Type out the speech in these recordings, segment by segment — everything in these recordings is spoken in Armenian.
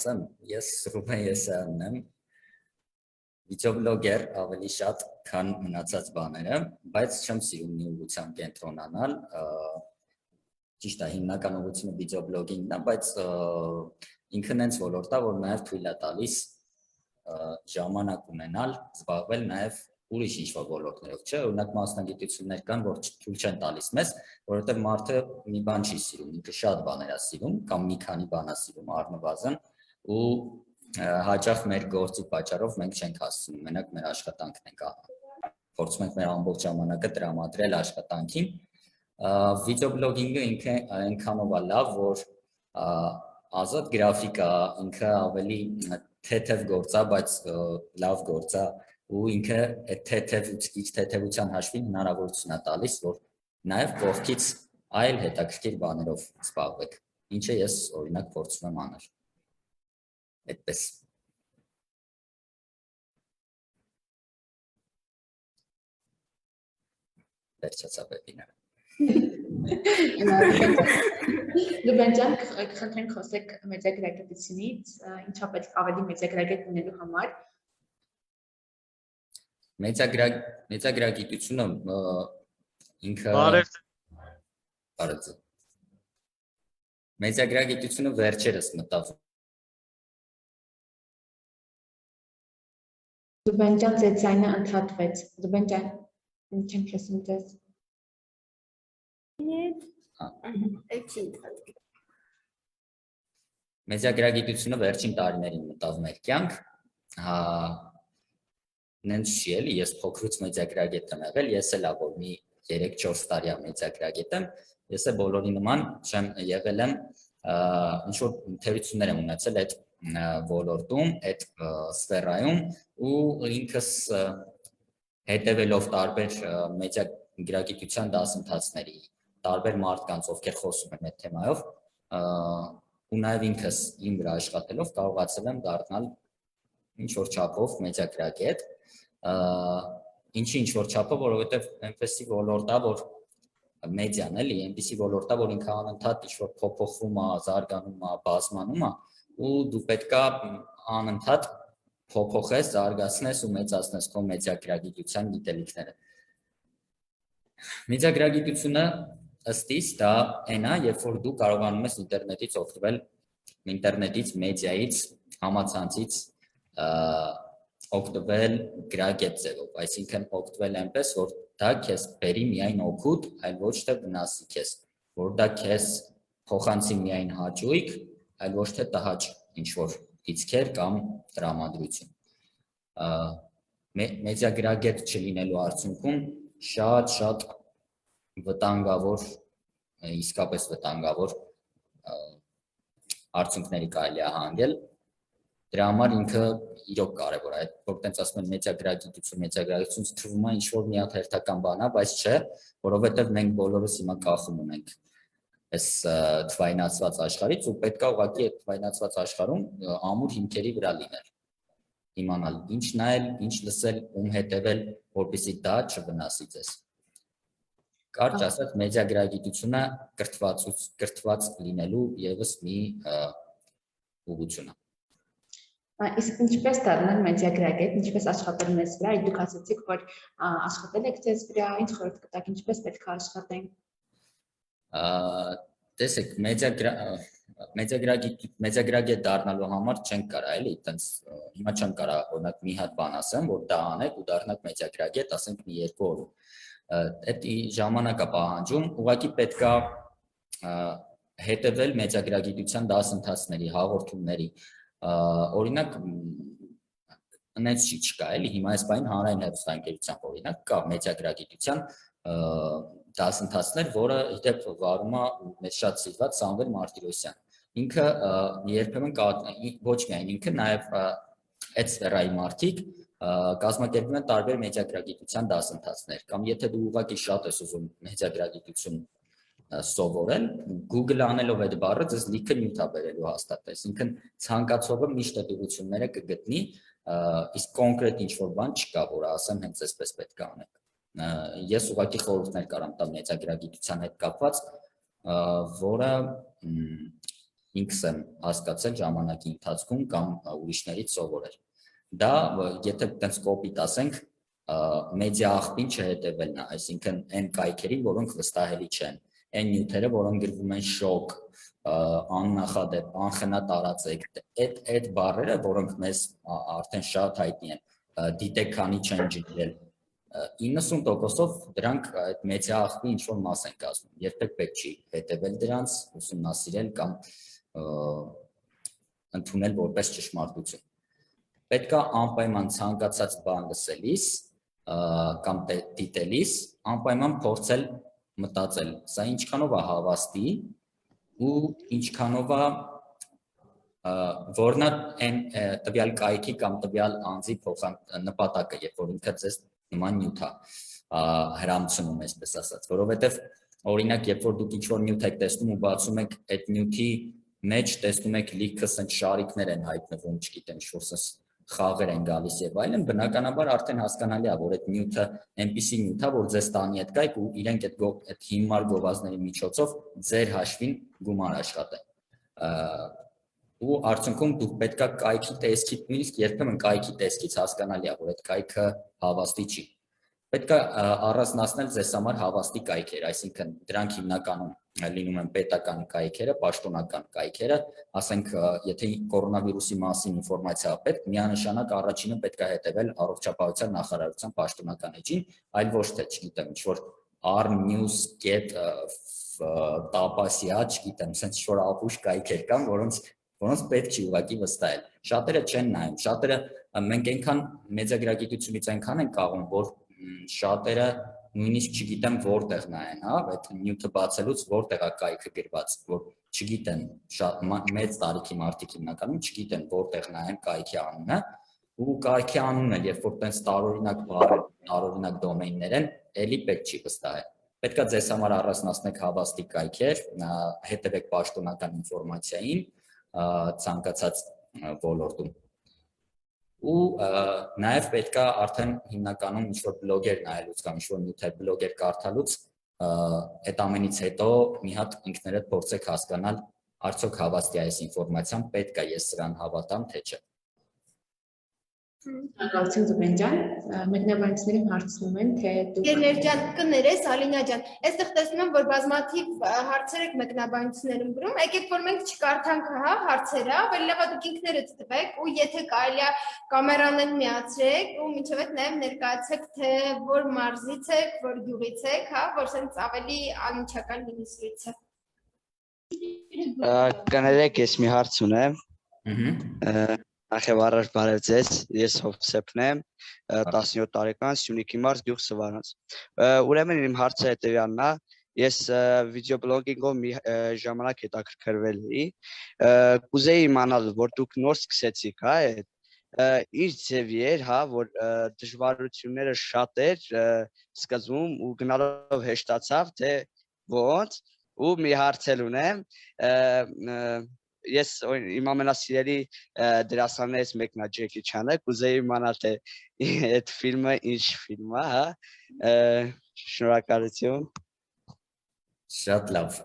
Ես Ռուբեն Եսայանն եմ, վիդեոբլոգեր ավելի շատ, քան մնացած բաները, բայց չեմ սիրում մի ուղղությամբ կենտրոնանալ, ճիշտ է, հիմնական ուղղությունը վիդեոբլոգինգն է, բայց ինքն հենց ոլորտ է, որ նաև թույլ է տալիս ժամանակ ունենալ, զբաղվել նաև ուրիշ ինչ-որ ոլորտներով, չէ՞, օրինակ մասնագիտություններ կան, որ թույլ չեն տալիս մեզ, որովհետև մարդը մի բան չի սիրում, ինքը շատ բաներ է սիրում, կամ մի քանի բան է սիրում առնվազն, ու հաճախ մեր գործի պատճառով մենք չենք հասցնում, մենակ մեր աշխատանքն ենք փորձում ենք մեր ամբողջ ժամանակը տրամադրել աշխատանքին։ Վիդեոբլոգինգը ինքը այնքանով է լավ, որ ազատ գրաֆիկա, ինքը ավելի թեթև գործ է, բայց լավ գործ է, ու ինքը այդ թեթևության հաշվին հնարավորություն է տալիս, որ նաև կողքից այլ հետաքրքիր բաներով զբաղվեք, ինչը ես օրինակ փորձում եմ անել։ Այդպես։ Վերջացա վեբինարը։ Լուբեն ջան, կխնդրենք խոսեք մեծագրագետությունից, ինչա պետք ավելի մեծագրագետ լինելու համար։ Մեծագրագիտությունը ինքը մեծագրագիտությունը վերջերս մտավ։ Լուբեն ջան, ձեր ձայնը ընդհատվեց։ Լուբեն ջան, չեմ լսում ձեզ։ Մեծագրագիտությունը վերջին տարիներին մտավ մեր կյանք, նենց չի էլի, ես փոքրուց մեծագրագետ եմ եղել, ես էլ որ մի 3-4 տարի մեծագրագետ եմ, ես էլ բոլորի նման չեմ եղել եմ, ինչ-որ թերություններ եմ ունեցել այդ ոլորտում, այդ սֆերայում, ու ինքս հետևելով տարբեր մեծագրագիտության դասընթացների, տարբեր մարդկանց, ովքեր խոսում են այդ թեմայով, ու նաև ինքս իմ վրա աշխատելով կարողացել եմ դառնալ ինչ-որ չափով մեծագրագետ, ինչ-որ չափով, որովհետև այնպեսի ոլորտ է, որ մեդիան էլի, այնպեսի ոլորտ է, որ ինքը անընդհատ ինչ-որ փոփոխվում է, զարգանում է, բազմանում է, ու դու պետք է անընդհատ փոփոխես, զարգացնես ու մեծացնես քո մեծագրագիտության գիտելիքները։ Մեծագրագիտությունը ըստ իս դա այն է, երբ որ դու կարողանում ես ինտերնետից օգտվել, ինտերնետից, մեդիայից, համացանցից օգտվել գրագետ ձևով, այսինքն օգտվել այնպես, որ դա քեզ բերի միայն օգուտ, այլ ոչ թե վնասի քեզ, որ դա քեզ փոխանցի միայն հաճույք, այլ ոչ թե տհաճ ինչ-որ լիցքեր կամ տրամադրություն։ Մեծագրագետ չլինելու արդյունքում շատ վտանգավոր, իսկապես վտանգավոր արդյունքների կարելի է հանգել։ Դրա համար ինքը իրոք կարևոր է, որ տենց ասում են մեծագրագիտություն թվում է ինչ-որ մի հատ հերթական բան է, բայց չէ, որովհետև մենք բոլորս հիմա կախում ունենք այս թվայնացված աշխարհից ու պետք է ուղղակի այդ թվայնացված աշխարհում ամուր հիմքերի վրա լինել, իմանալ ինչ նայել, ինչ լսել, ում հետևել, որպեսզի դա չվնասի ձեզ։ Կարճ ասած, մեծագրագիտությունը կրթված լինելու ևս մի ուղղություն է։ Իսկ ինչպես դառնալ մեծագրագետ, ինչպես աշխատել մեզ վրա, դուք ասացիք, որ աշխատել եք ձեզ վրա, ինչ խորհուրդ կտաք, ինչպես պետք է աշխատենք։ Տեսեք, մեծագրագետ դառնալու համար չենք կարա, էլի, այտենց հիմա չեմ կարա, օրինակ մի հատ բան ասեմ, որ դա անեք ու դառնաք մեծագրագետ, ասենք մի 2 օրում։ Այդ ժամանակ է պահանջում, ուղղակի պետք է հետևել մեծագրագիտության դասընթացների, հաղորդումների, օրինակ նենց չկա, էլի, հիմա այս բային հանրային հեռուստաընկերությամբ օրինակ կա մեծագրագիտության դասընթացներ, որը իդեպ վարում է մեծ շատ սիրված Սամվել Մարտիրոսյան։ Ինքը երբեմն ոչ միայն ինքը, նաև այդ սֆերայի մարդիկ կազմակերպում են տարբեր մեծագրագիտության դասընթացներ, կամ եթե դու ուղղակի շատ ես ուզում մեծագրագիտություն սովորել, Google անելով այդ բառը ձեզ լիքը նյութ է բերելու հաստատ, այսինքն ցանկացողը միշտ այդ ուղղությունները կգտնի, իսկ կոնկրետ ինչ-որ բան չկա, որ ասեմ հենց այսպես պետք է անեք։ Ես ուղղակի խորհուրդներ կարամ տամ մեծագրագիտության հետ կապված, որը ինքս եմ հասկացել ժամանակի ընթացքում կամ ուրիշներից սովորել։ Դա եթե տենց կոպիտ ասենք, մեդիա աղբին չհետևելն է, այսինքն այն կայքերին, որոնք վստահելի չեն, այն նյութերը, որոնք գրվում են շոկ, աննախադեպ, անխնա տարածեք, այդ բառերը, որոնք մեզ արդեն շատ հայտնի են, դիտեք քանի չեն ջնջել, 90%-ով դրանք այդ մեդիա աղբի ինչ-որ մաս են կազմում, երբեք պետք չի հետևել դրանց, ուսումնասիրել կամ ընդունել որպես ճշմարտություն։ Պետք է անպայման ցանկացած բան լսելիս կամ դիտելիս անպայման փորձել մտածել, սա ինչքանով է հավաստի ու ինչքանով է որն է այն տվյալ կայքի կամ տվյալ անձի նպատակը, երբ որ ինքը ձեզ նման նյութ է հրամցնում, այսպես ասած, որովհետև օրինակ, երբ որ դուք ինչ-որ նյութ եք տեսնում ու բացում եք այդ նյութի մեջ տեսնում եք լիքը սենց շարիկներ են հայտնվում, չգիտեմ, ինչ-որ խաղեր են գալիս եւ այլն, բնականաբար արդեն հասկանալի է, որ այդ նյութը այնպիսի նյութ է, որ ձեզ տանի այդ կայք ու իրենք այդ հիմար գովազդների միջոցով ձեր հաշվին գումար աշխատեն։ Ու արդյունքում դուք պետք է կայքի տեսքից, նույնիսկ երբեմն կայքի տեսքից հասկանալի է, որ այդ կայքը հավաստի չի։ Պետք է առանձնացնել ձեզ համար հավաստի կայքեր, այսինքն դրանք հիմնականում լինում են պետական կայքերը, պաշտոնական կայքերը, ասենք, եթե կորոնավիրուսի մասին ինֆորմացիա պետք, միանշանակ առաջինը պետք է հետևել առողջապահության նախարարության պաշտոնական էջին, այլ ոչ թե, չգիտեմ, ինչ-որ r-news.tapasya, չգիտեմ, սենց ինչ-որ ապուշ կայքեր կան, որոնց պետք չի ուղղակի վստահել։ Շատերը չեն նայում, շատերը մենք այնքան մեդիագրագիտությունից այնքան են կաղում, որ շատերը նույնիսկ չգիտեմ որտեղ նայեն, հա, այդ նյութը բացելուց որտեղ է կայքը գրված, որ չգիտեն, շատ մեծ տարիքի մարդիկ հիմնականում չգիտեն որտեղ նայեն կայքի անունը, ու կայքի անունն էլ, երբ որ տենց տարօրինակ բառեր, տարօրինակ դոմեյններ են, էլի պետք չի վստահել։ Պետք է ձեզ համար առանձնացնեք հավաստի կայքեր, հետևեք պաշտոնական ինֆորմացիային, ցանկացած ոլորտում։ Ու նաև պետք է արդեն հիմնականում ինչ-որ բլոգեր նայելուց կամ ինչ-որ նյութեր բլոգեր կարդալուց այդ ամենից հետո մի հատ ինքներդ փորձեք հասկանալ արդյոք հավաստի է այս ինֆորմացիան, պետք է ես սրան հավատամ, թե չէ։ Շնորհակալություն Ձմեն ջան, մեկնաբանիչներին հարցնում են, թե դուք Գեներ ջան, կներես Ալինա ջան, այստեղ տեսնում եմ, որ բազմաթիվ հարցեր եք մեկնաբանություններում գրում, եկեք որ մենք չկարդանք հա հարցերը, ավելի լավ է դուք ինքներդ տվեք ու եթե կարելի է կամերանեն միացրեք ու մինչև այդ նաև ներկայացեք, թե որ մարզից եք, որ գյուղից եք, հա, որ սենց ավելի անմիջական լինի զրույցը։ Կներեք, ես մի հարց ունեմ։ Նախև առաջ բարև ձեզ, ես Հովսեփն եմ, 17 տարեկան, Սյունիքի մարզ, գյուղ Սվարանց։ Ուրեմն իմ հարցը հետևյալն է, ես վիդեոբլոգինգով մի ժամանակ հետաքրքրվել էի, կուզեի իմանալ, որ դուք նոր սկսեցիք, հա, ինչ ձևի էր, հա, որ դժվարությունները շատ էր սկզբում ու գնալով հեշտացավ, թե ոնց, ու մի հարց էլ ունեմ, ես իմ ամենասիրելի դերասաններից մեկն է Ջեկի Չանը, կուզեի իմանալ թե այդ ֆիլմը ինչ ֆիլմ է, հա, շնորհակալություն։ Շատ լավ։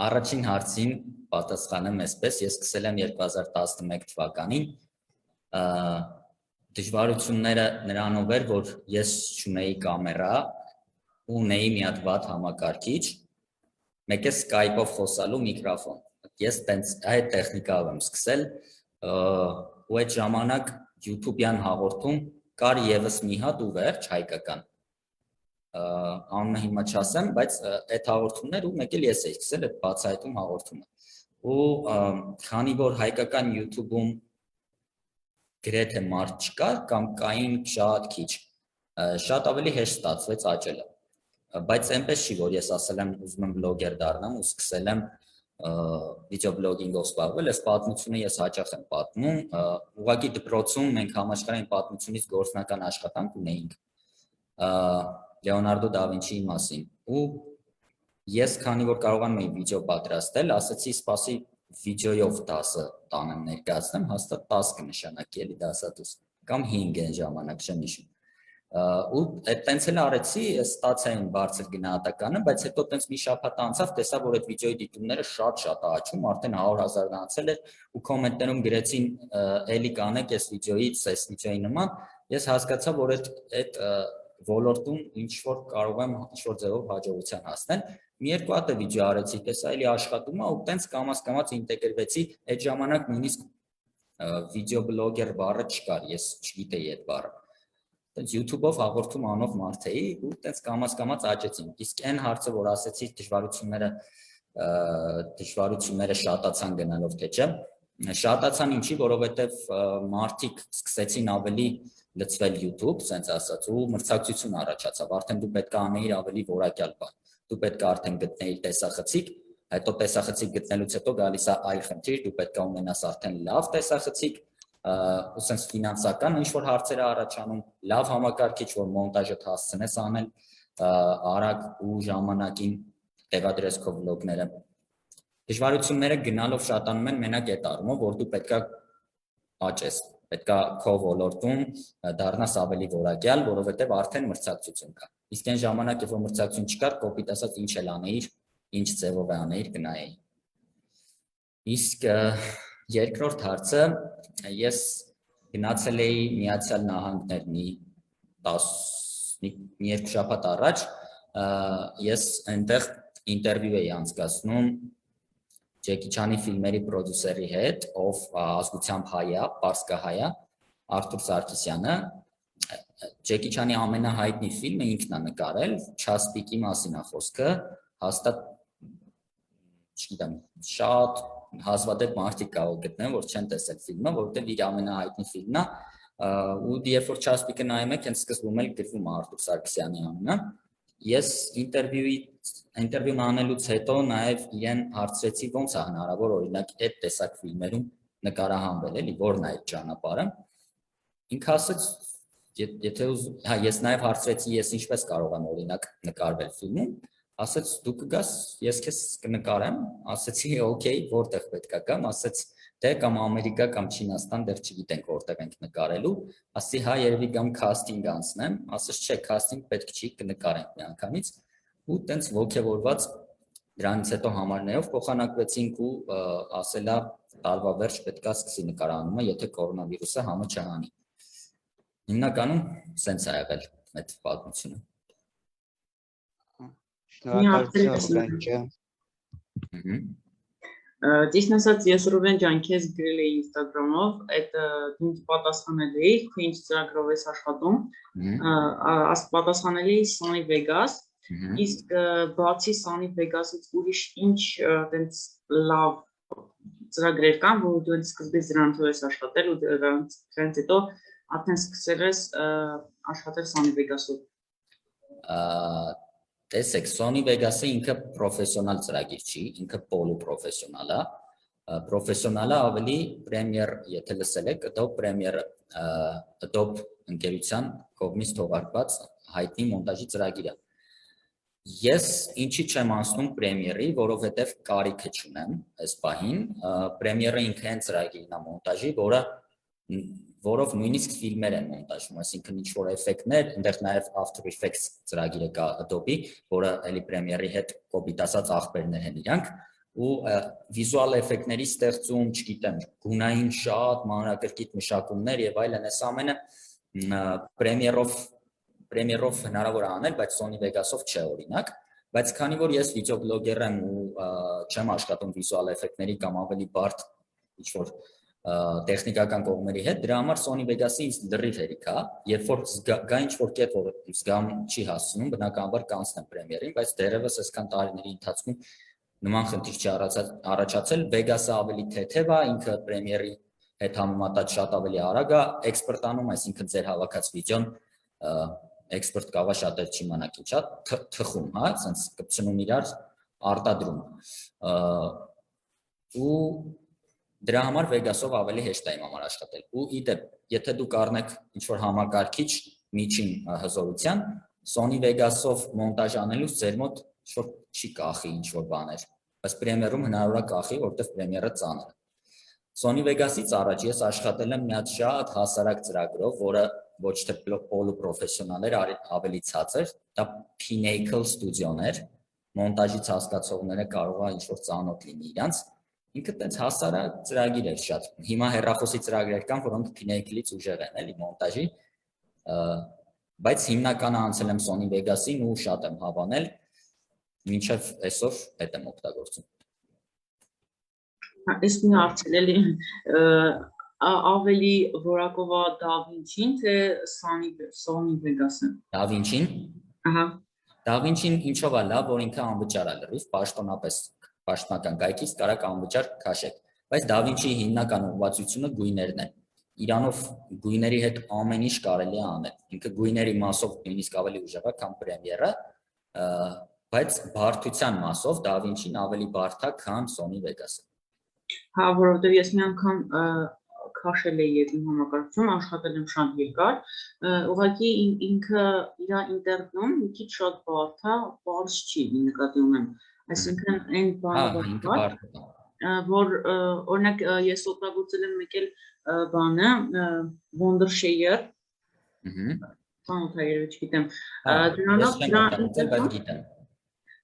Առաջին հարցին պատասխանեմ այսպես, ես սկսել եմ 2011 թվականին, դժվարությունները նրանով էր, որ ես չունեի կամերա, ունեի մի հատ վատ համակարգիչ, մեկ է Skype-ով խոսալու միկրոֆոն։ Ես այդ տեխնիկայով եմ սկսել ու այդ ժամանակ YouTube-յան հաղորդում կար եւս մի հատ ու վերջ հայկական անունը հիմա չասեմ, բայց այդ հաղորդումներ ու մեկ էլ ես էի սկսել այդ բացահայտում հաղորդումը ու քանի որ հայկական YouTube-ում գրեթե մարդ չկար կամ կային շատ քիչ շատ ավելի հեշտ ստացվեց աճելը բայց այնպես չի որ ես ասել եմ ուզում եմ բլոգեր դառնամ ու սկսել եմ վիդեոբլոգինգով զբաղվել, այս պատմությունը ես հաճախ եմ պատմում, ուղղակի դպրոցում մենք համաշխարհային պատմությունից գործնական աշխատանք ունեինք Լեոնարդո դա Վինչիի մասին ու ես քանի որ կարողանում էի վիդեո պատրաստել, ասացի սպասի վիդեոյով 10-ը տանեմ ներկայացնեմ, հաստատ 10 կնշանակի էլի դասատուս կամ 5 այն ժամանակ չեմ հիշում ու այտենց էլ արեցի, ստացային բարձր գնահատականը, բայց հետո տենց մի շաբաթ անցավ, տեսա, որ այդ վիդեոյի դիտումները շատ աճում, արդեն 100,000 անցել էր ու կոմենտներում գրեցին էլի կանեք այս վիդեոից, այս վիդեոյի նման, ես հասկացա, որ այդ ոլորտում ինչ որ կարող եմ ինչ որ ձևով հաջողության հասնել։ Մի երկու հատ վիդեո արեցի, տեսա էլի աշխատում է ու տենց կամաց ինտեգրվեցի, այդ ժամանակ նույնիսկ վիդեո բլոգեր բառը չկար, ես չգիտեի այդ բառը։ Տենց YouTube-ով հաղորդում անող մարդ էի ու տենց կամաց աճեցին։ Իսկ այն հարցը, որ ասեցի դժվարությունները շատացան գնալով թե չէ, շատացան ինչի, որովհետև մարդիկ սկսեցին ավելի լծվել YouTube, sense ասած, ու մրցակցություն առաջացավ, արդեն դու պետք է անեիր ավելի որակյալ բան, դու պետք է արդեն գտնեիր տեսախցիկ, հետո տեսախցիկ գտնելուց հետո գալիս է այլ խնդիր, դու պետք է ունենաս արդեն լավ տեսախցիկ, ու sense ֆինանսական ինչ-որ հարցեր առաջանում, լավ համակարգիչ, որ մոնտաժը հասցնես անել, արագ ու ժամանակին տեղադրես քո վլոգները։ Դժվարությունները գնալով շատանում են մենակ այդ առումով, որ դու պետք է աճես, պետք է քո ոլորտում դառնաս ավելի որակյալ, որովհետև արդեն մրցակցություն կա։ Իսկ այն ժամանակ, երբ որ մրցակցություն չկար, կոպիտ ասած ինչ էլ անեիր, ինչ ձևով անեիր, գնայեի։ Իսկ երկրորդ հարցը, ես գնացել էի Միացյալ Նահանգներ մի 12 շաբաթ առաջ, ես այնտեղ ինտերվյու էի անցկացնում Ջեկի Չանի ֆիլմերի պրոդյուսերի հետ, ով ազգությամբ հայ է, պարսկահայ է, Արթուր Սարգսյանը, Ջեկի Չանի ամենահայտնի ֆիլմը ինքն է նկարել, Չասպիկի մասին է խոսքը, հաստատ չգիտեմ, շատ հազվադեպ մարդիկ կարող գտնեն, որ չեն տեսել ֆիլմը, որովհետև իր ամենահայտնի ֆիլմն է, ու երբ որ Չասպիկը նայում եք, հենց սկզբում էլ գրվում է Արթուր Սարգսյանի անունը։ Ես ինտերվյուն անելուց հետո նաև իրեն հարցրեցի ոնց է հնարավոր օրինակ այդ տեսակ ֆիլմերում նկարահանվել, էլի որն է այդ ճանապարհը։ Ինքը ասաց, եթե ես նաև հարցրեցի ես ինչպես կարող եմ օրինակ նկարվել ֆիլմում, ասաց դու կգաս, ես քեզ կնկարեմ, ասացի օքեյ, որտեղ պետք է գամ, ասաց դե կամ Ամերիկա կամ Չինաստան, դեռ չգիտենք որտեղ ենք նկարելու, ասի հա երևի կամ քաստինգ անցնեմ, ասաց չէ, քաստինգ պետք չի, կնկարենք միանգամից, ու տենց ոգևորված դրանից հետո համարներով փոխանակվեցինք ու ասելա տարվա վերջ պետք է սկսի նկարահանումը, եթե կորոնավիրուսը համը չհանի։ Հիմնականում սենց է եղել այդ պատմությունը։ Շնորհակալություն։ Ճիշտն ասած, ես Ռուբեն ջան, քեզ գրել էի Instagram-ով, այդ դու պատասխանել էի, քո ինչ ծրագրով ես աշխատում, պատասխանել էի Sony Vegas, իսկ բացի Sony Vegas-ից ուրիշ ինչ տենց լավ ծրագրեր կան, որ դու սկզբից դրանով ես աշխատել ու դրանից հետո արդեն սկսել ես աշխատել Sony Vegas-ով։ Տեսեք, Sony Vegas-ը ինքը պրոֆեսիոնալ ծրագիր չի, ինքը պոլուպրոֆեսիոնալ է, պրոֆեսիոնալը ավելի Premiere, եթե լսել եք, Adobe Premiere, Adobe ընկերության կողմից թողարկված հայտնի մոնտաժի ծրագիր է։ Ես ինչի չեմ անցնում Premiere-ի, որովհետև կարիքը չունեմ այս պահին, Premiere-ը ինքը այն ծրագիրն է մոնտաժի, որով նույնիսկ ֆիլմեր են մոնտաժում, այսինքն ինչ-որ էֆեկտներ, այնտեղ նաև After Effects ծրագիրը կա Adobe-ի, որը էլի Premiere-ի հետ կոպիտ ասած ախպերներ են իրանք, ու վիզուալ էֆեկտների ստեղծում, չգիտեմ, գունային շատ մանրակրկիտ մշակումներ եւ այլն, այս ամենը Premiere-ով հնարավոր է անել, բայց Sony Vegas-ով չէ օրինակ, բայց քանի որ ես վիդեոբլոգեր եմ ու չեմ աշխատում վիզուալ էֆեկտների կամ ավելի բարդ ինչ-որ տեխնիկական կողմերի հետ, դրա համար Sony Vegas-ը ինձ լրիվ հերիք է, երբ որ գա ինչ-որ կետ, որ զգամ չի հասնում, բնականաբար կանցնեմ Premiere-ին, բայց դեռևս այսքան տարիների ընթացքում նման խնդիր չի առաջացել, Vegas-ը ավելի թեթև է, ինքը Premiere-ի հետ համեմատած շատ ավելի արագ է, էքսպորտանում, այսինքն ձեր հավաքած վիդեոն էքսպորտ կավա շատ էլ չիմանաք ինչա, թխում, հա, ասենց կպցնում իրար, արտադրում։ Ու դրա համար Vegas-ով ավելի հեշտ է իմ համար աշխատել։ Ու իդեպ, եթե դուք առնեք ինչ-որ համակարգիչ միջին հզորության, Sony Vegas-ով մոնտաժ անելուց ձեր մոտ ինչ-որ չի կախի ինչ-որ բաներ, բայց Premiere-ում հնարավոր է կախի, որովհետև Premiere-ը ծանր է։ Sony Vegas-ից առաջ ես աշխատել եմ մի հատ շատ հասարակ ծրագրով, որը ոչ թե պոլուպրոֆեսիոնալ էր, ավելի ցածր, դա Pinnacle Studio-ն էր, մոնտաժից հասկացողները կարող է ինչ-որ ծանոթ լինի իրանց։ Ինքը տենց հասարակ ծրագիր էր շատ։ Հիմա հեռախոսի ծրագրեր կան, որոնք Pinnacle-ից ուժեղ են, էլի մոնտաժի։ Բայց հիմնականը անցել եմ Sony Vegas-ին ու շատ եմ հավանել, մինչև այսօր հետ եմ օգտագործում։ Ես մի հարց էլի ավելի որակով է Da Vinci-ն, թե Sony Vegas-ը։ Da Vinci-ն։ Ահա։ Da Vinci-ն ինչով է լավ, որ ինքը անվճար է լրիվ, պաշտոնապես պաշտոնական կայքից կարաք անվճար քաշեք, բայց Da Vinci-ի հիմնական ուղղվածությունը գույներն են։ Իրանով գույների հետ ամեն ինչ կարելի է անել։ Ինքը գույների մասով նույնիսկ ավելի ուժեղ է, քան Premiere-ը, բայց բարդության մասով Da Vinci-ն ավելի բարդ է, քան Sony Vegas-ը։ Հա, որովհետև ես մի անգամ քաշել էի իմ համակարգչում, աշխատել եմ շատ երկար, ուղղակի ինքը իր ինտերնետում մի քիչ շատ բարդ է, բարձ չի նկատի ունեմ, այսինքն այն բանը, որ օրինակ ես օգտագործել եմ մեկ էլ բանը Wondershare, բանը երևի չգիտեմ,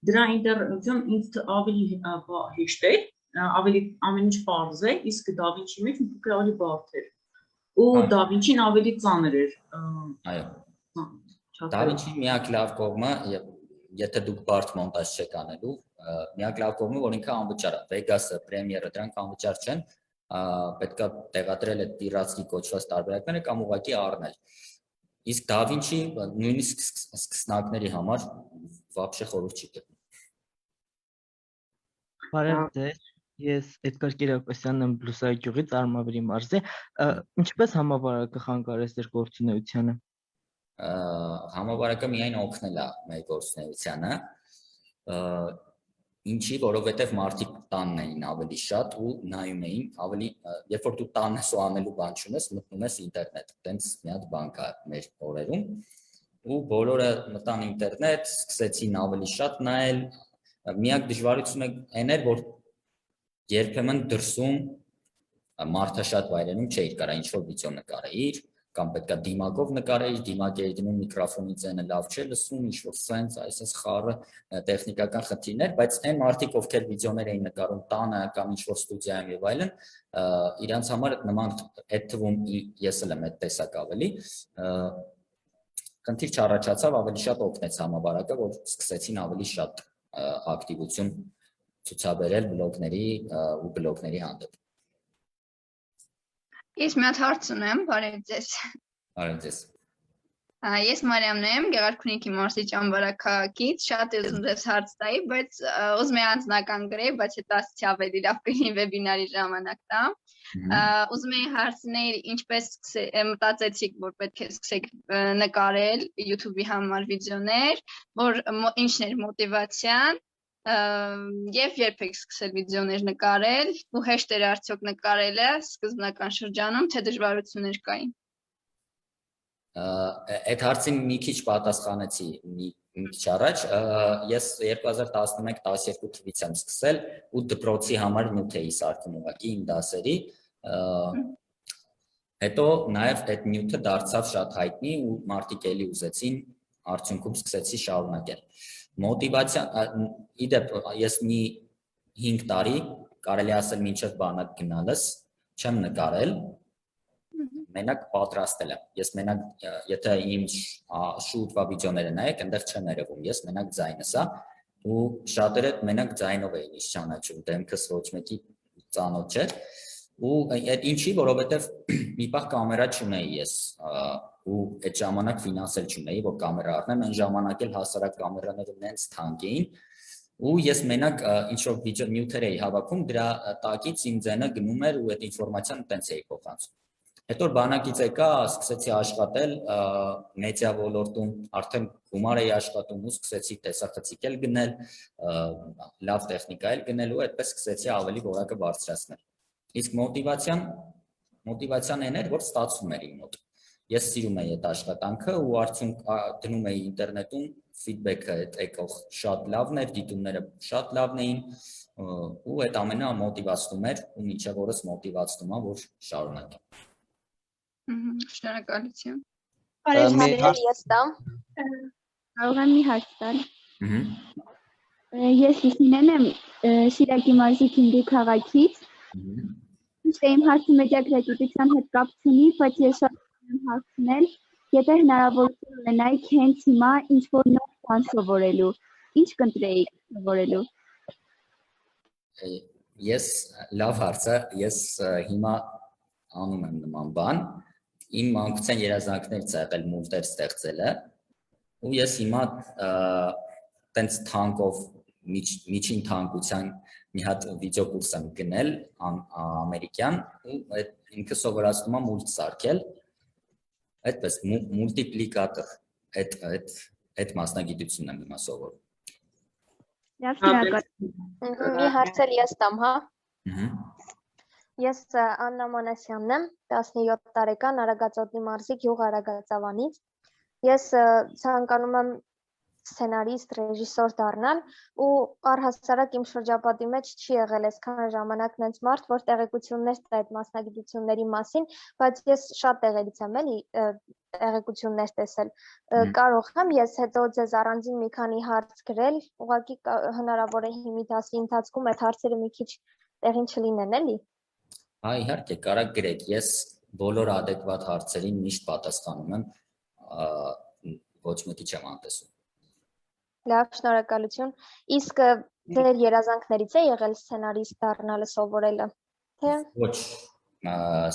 դրա ինտերնետում ինձ ավելի հեշտ է, ավելի ամեն ինչ բարձ է, իսկ Da Vinci-ի մեջ մի փոքր ավելի բարդ էր։ Ու Da Vinci-ն ավելի ծանր էր։ Այո։ Da Vinci-ի միակ լավ կողմը, եթե դուք բարդ մոնտաժ չեք անելու, միակ լավ կողմը, որ ինքը անվճար է։ Vegas-ը, Premiere-ը դրանք անվճար չեն, պետք է տեղադրել այդ պիրատսկի կոչված տարբերակները կամ ուղղակի առնել։ Իսկ Da Vinci նույնիսկ սկսնակների համար вообще խորհուրդ չի տալիս։ Բարև ձեզ, ես Էդգար Կիրակոսյանն եմ Բլուսայի գյուղից, Արմավիրի մարզի, ինչպես համավարակը խանգարեց ձեր գործունեությանը։ Համավարակը միայն օգնել է մեր գործունեությանը, ինչի, որովհետև մարդիկ տանն էին ավելի շատ ու նայում էին ավելի, երբ որ դու տանն ես ու անելու բան չունես, մտնում ես ինտերնետ, տենց մի հատ բան կա մեր օրերում, ու բոլորը մտան ինտերնետ, սկսեցին ավելի շատ նայել, միակ դժվարությունը այն էր, որ երբեմն դրսում մարդաշատ վայրերում չէիր կարա ինչ-որ վիդեո նկարեիր, կամ պետքա դիմակով նկարեիր, դիմակ էիր դնում միկրոֆոնի ձայնը լավ չէ լսում, ինչ-որ սենց, այսպես խառը տեխնիկական խնդիրներ, բայց այն մարդիկ, ովքեր վիդեոներ էին նկարում տանը կամ ինչ-որ ստուդիայում եւ այլն, իրանց համար նման այդ թվում ես էլ եմ այդ տեսակ ավելի, խնդիր չառաջացավ, ավելի շատ օգնեց համավարակը, որ սկսեցին ավելի շատ ակտիվություն ցուցաբերել բլոգների ու բլոգների հանդեպ։ Ես մի հատ հարց ունեմ, բարև ձեզ։ Բարև ձեզ։ Ես Մարիամն եմ, Գեղարքունիքի մարզի Ճամբարա քաղաքից, շատ եմ ուզում ձեզ հարց տայի, բայց ուզում եմ անձնական գրեի, բայց հետո ասեցի ավելի լավ կլինի վեբինարի ժամանակ տամ։ Ուզում եի հարցնել, ինչպես մտածեցիք, որ պետք է սկսեք նկարել YouTube-ի համար վիդեոներ, որ ինչն էր մոտիվացիան, եւ երբ եք սկսել վիդեոներ նկարել, ու հեշտ էր արդյոք նկարելը սկզբնական շրջանում, թե դժվարություններ կային։ Այդ հարցին մի քիչ պատասխանեցի մի քիչ առաջ, ես 2011-12 թվականից եմ սկսել ու դպրոցի համար նյութ էի սարքում ուղղակի իմ դասերի, հետո նաև այդ նյութը դարձավ շատ հայտնի ու մարդիկ էլի ուզեցին, արդյունքում սկսեցի շարունակել։ Մոտիվացիան, իդեպ ես մի 5 տարի, կարելի ասել մինչև բանակ գնալս, չեմ նկարել, մենակ պատրաստել եմ, ես մենակ, եթե իմ շուտվա վիդեոները նայեք, այնտեղ չեմ երևում, ես մենակ ձայնս է, ու շատերը մենակ ձայնով էին ինձ ճանաչում, դեմքս ոչ մեկի ծանոթ չէ, ու այդ ինչի, որովհետև մի պահ կամերա չունեի ես, ու այդ ժամանակ ֆինանս էլ չունեի, որ կամերա առնեմ, այն ժամանակ էլ հասարակ կամերաները նենց թանկ էին, ու ես մենակ ինչ-որ վիդեո նյութեր էի հավաքում, դրա տակից իմ ձայնը գնում էր ու այդ ինֆորմացիան տենց էի փոխանցում։ Հետո բանակից եկա, սկսեցի աշխատել մեդիա ոլորտում, արդեն գումար էի աշխատում ու սկսեցի տեսախցիկ էլ գնել, լավ տեխնիկա էլ գնել ու այդպես սկսեցի ավելի որակը բարձրացնել։ Իսկ մոտիվացիան այն էր, որ ստացվում էր իմ մոտ։ Ես սիրում էի այդ աշխատանքը ու արդյունք դնում էի ինտերնետում feedback-ը այդ եկող շատ լավն էր, դիտումները շատ լավն էին ու այդ ամենը մոտիվացնում էր ու մինչև օրս մոտիվացնում է որ շարունակեմ։ Շնորհակալություն։ Բարև Մի հարցեր հարց- ես տամ։ Կարող եմ մի հարց տալ։ Ահա։ Ես Լուսինեն եմ Շիրակի մարզի Քինդի քաղաքից։ Միշտ իմ հարցը մեդիագրագիտության հետ կապ չունի, բայց ես շատ եմ հարցնել, եթե հնարավորություն ունենայիք հենց հիմա ինչ-որ նոր բան սովորելու, ինչ կընտրեիք սովորելու։ Ես լավ հարց է, ես հիմա անում եմ նման բան, իմ մանկության երազանքներից է եղել մուլտեր ստեղծելը, ու ես հիմա տենց թանկով միջին թանկության մի հատ վիդեոկուրս եմ գնել ամերիկյան ու ինքը սովորացնում է մուլտ սարքել, այդպես մուլտիպլիկատոր այդ մասնագիտությունն եմ հիմա սովորում։ Լավ, շնորհակալ։ Մի հարց էլ ես տամ, հա։ Ահա։ Ես Աննա Մանասյանն եմ, 17 տարեկան Արագածոտնի մարզի գյուղ Արագածավանից։ Ես ցանկանում եմ սցենարիստ, ռեժիսոր դառնալ ու առհասարակ իմ շրջապատի մեջ չի եղել այսքան ժամանակ նենց մարդ, որ տեղեկություններ տա այդ մասնագիտությունների մասին, բայց ես շատ տեղերից եմ էլի տեղեկություններ տեսել։ Կարող եմ ես հետո ձեզ առանձին մի քանի հարց գրել, ուղղակի հնարավոր է հիմի դասի ընթացքում այդ հարցերը մի քիչ տեղին չլինեն, էլի։ Իհարկե, կարա գրեք, ես բոլոր adekvat հարցերին միշտ պատասխանում եմ, ոչ մեկի չեմ անտեսում։ Լավ, շնորհակալություն։ Իսկ ձեր երազանքներից է եղել սցենարիստ դառնալը սովորելը, թե։ Ոչ,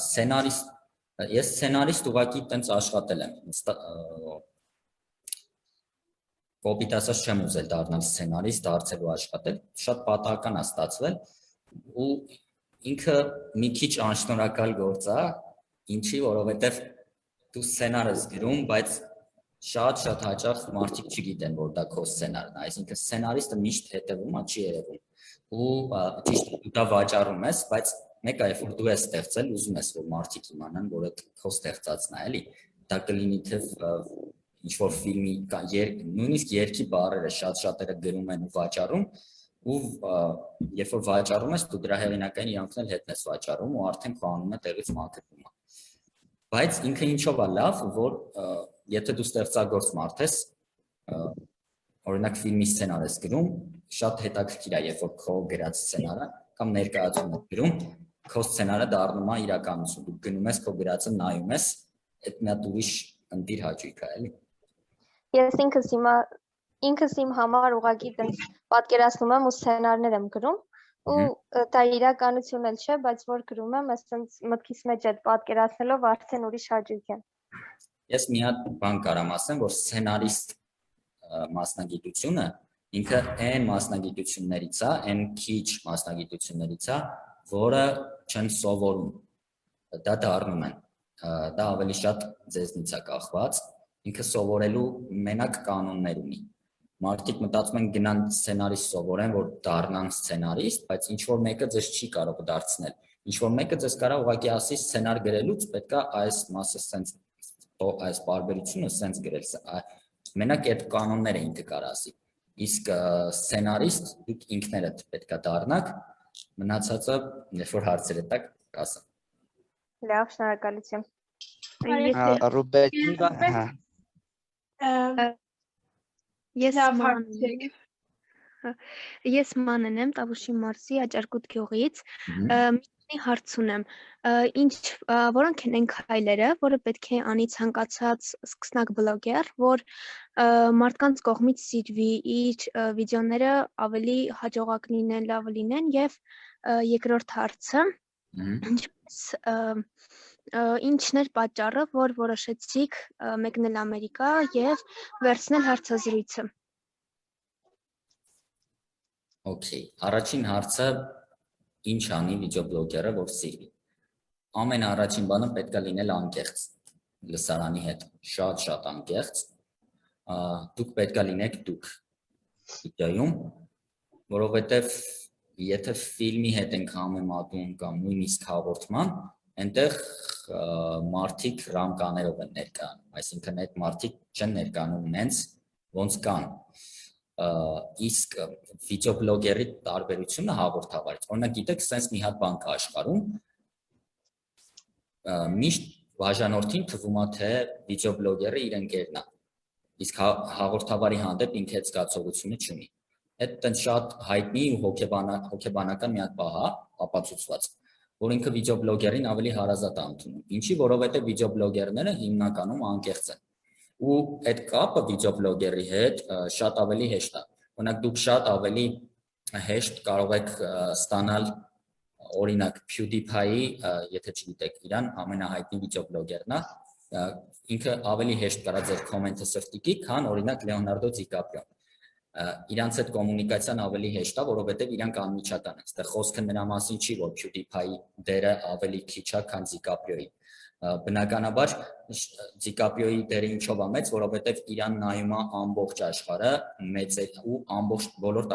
սցենարիստ, ես սցենարիստ ուղղակի տենց աշխատել եմ, կոպիտ ասած չեմ ուզել դառնալ սցենարիստ, դարձել ու աշխատել, շատ պատահական է ստացվել ու ինքը մի քիչ անշնորհակալ գործ է, ինչի, որովհետև դու սցենար ես գրում, բայց շատ հաճախ մարդիկ չգիտեն, որ դա քո սցենարն է, այսինքն սցենարիստը միշտ հետևում է, չի երևում։ Ու ճիշտ դու դա վաճառում ես, բայց մեկը երբ որ դու ես ստեղծել, ուզում ես որ մարդիկ իմանան, որ այդ քո ստեղծածն է, էլի։ Դա կլինի թե ինչ որ ֆիլմի նույնիսկ երգի բառերը շատ-շատերը գրում են ու վաճառում, ու երբ որ վաճառում ես, դու դրա հեղինակային իրանքն էլ հետն ես վաճառում ու արդեն քո անունը տեղից մաքրվում է։ Բայց ինքը ինչով է լավ, որ եթե դու ստեղծագործ մարդ ես, օրինակ ֆիլմի սցենար ես գրում, շատ հետաքրքիր է, երբ որ քո գրած սցենարը կամ ներկայացում ես գրում, քո սցենարը դառնում է իրականություն, դու գնում ես քո գրածը նայում ես, այդ մի հատ ուրիշ ընտիր հաճույք է, էլի։ Ես ինքս իմ համար ուղղակի տենց պատկերացնում եմ ու սցենարներ եմ գրում ու դա իրականություն էլ չէ, բայց որ գրում եմ, ասենց մտքիս մեջ այդ պատկերացնելով արդեն ուրիշ հաճույք է։ Ես մի հատ բան կարամ ասեմ, որ սցենարիստ մասնագիտությունը ինքը այն մասնագիտություններից է, այն քիչ մասնագիտություններից է, որը չեն սովորում, դա դառնում են, դա ավելի շատ ձեզնից է կախված, ինքը սովորելու մենակ կանոններ ունի։ Մարդիկ մտածում են գնան սցենարիստ սովորեն, որ դառնան սցենարիստ, բայց ինչ որ մեկը ձեզ չի կարող դարձնել։ Ինչ որ մեկը ձեզ կարող ուղղակի ասի սցենար գրելուց պետք է այս մասը սենց այս բարբերությունը սենց գրել։ Մենակ այդ կանոնները ինքը կարող ասի։ Իսկ սցենարիստ դուք ինքներդ պետք է դառնաք, մնացածը երբ որ հարցերը տակ կասեմ։ Լավ, շնորհակալություն։ Ռուբեն, Ես Մանեն եմ, Տավուշի մարզի Աճարկուտ գյուղից։ Մի հարց ունեմ։ Որոնք են այն քայլերը, որը պետք է անի ցանկացած սկսնակ բլոգեր, որ մարդկանց կողմից սիրվի, իր վիդեոները ավելի հաջողակ լինեն, լավ լինեն, եւ երկրորդ հարցը, ինչն էր պատճառը, որ որոշեցիք մեկնել Ամերիկա եւ վերցնել հարցազրույցը։ Okay, առաջին հարցը ինչ անի վիդեոբլոգերը, որ սիրվի։ Ամենաառաջին բանը պետք է լինել անկեղծ լսարանի հետ, շատ անկեղծ։ Դուք պետք է լինեք դուք վիդեոյում, որովհետև եթե ֆիլմի հետ ենք համեմատում կամ նույնիսկ հաղորդման, այնտեղ մարդիկ ռամկաներով են ներկայանում, այսինքն այդ մարդիկ չեն ներկայանում նենց, ոնց կան։ Իսկ վիդեոբլոգերի տարբերությունը հաղորդավարից։ Օրինակ գիտեք, sense մի հատ բան կա աշխարհում, միշտ բաժանորդին թվում է, թե վիդեոբլոգերը իր ընկերն է։ Իսկ հաղորդավարի հանդեպ ինքը այդ զգացողությունը չունի։ Այդ տենց շատ հայտնի ու հոգեբանական մի հատ բան է, ապացուցված, որ ինքը վիդեոբլոգերին ավելի հարազատ է ընդունում։ Ինչի, որովհետև վիդեոբլոգերները հիմնականում անկեղծ են։ Ու այդ կապը վիդեոբլոգերի հետ շատ ավելի հեշտ է։ Օրինակ դուք շատ ավելի հեշտ կարող եք ստանալ օրինակ PewDiePie-ի, եթե չգիտեք, իրան ամենահայտնի վիդեոբլոգերն է, ինքը ավելի հեշտ կարա ձեր կոմենտը սրտիկի, քան օրինակ Լեոնարդո Դիկապրիոն։ Իրանց այդ կոմունիկացիան ավելի հեշտ է, որովհետև իրանք անմիջական են։ Այստեղ խոսքը նրա մասին չի, որ PewDiePie-ի դերը ավելի քիչ է, քան Դիկապրիոյի։ Բնականաբար Դիկապրիոյի դերը ինչով է մեծ, որովհետև իրան նայում է ամբողջ աշխարհը, մեծ է ու ամբողջ բոլոր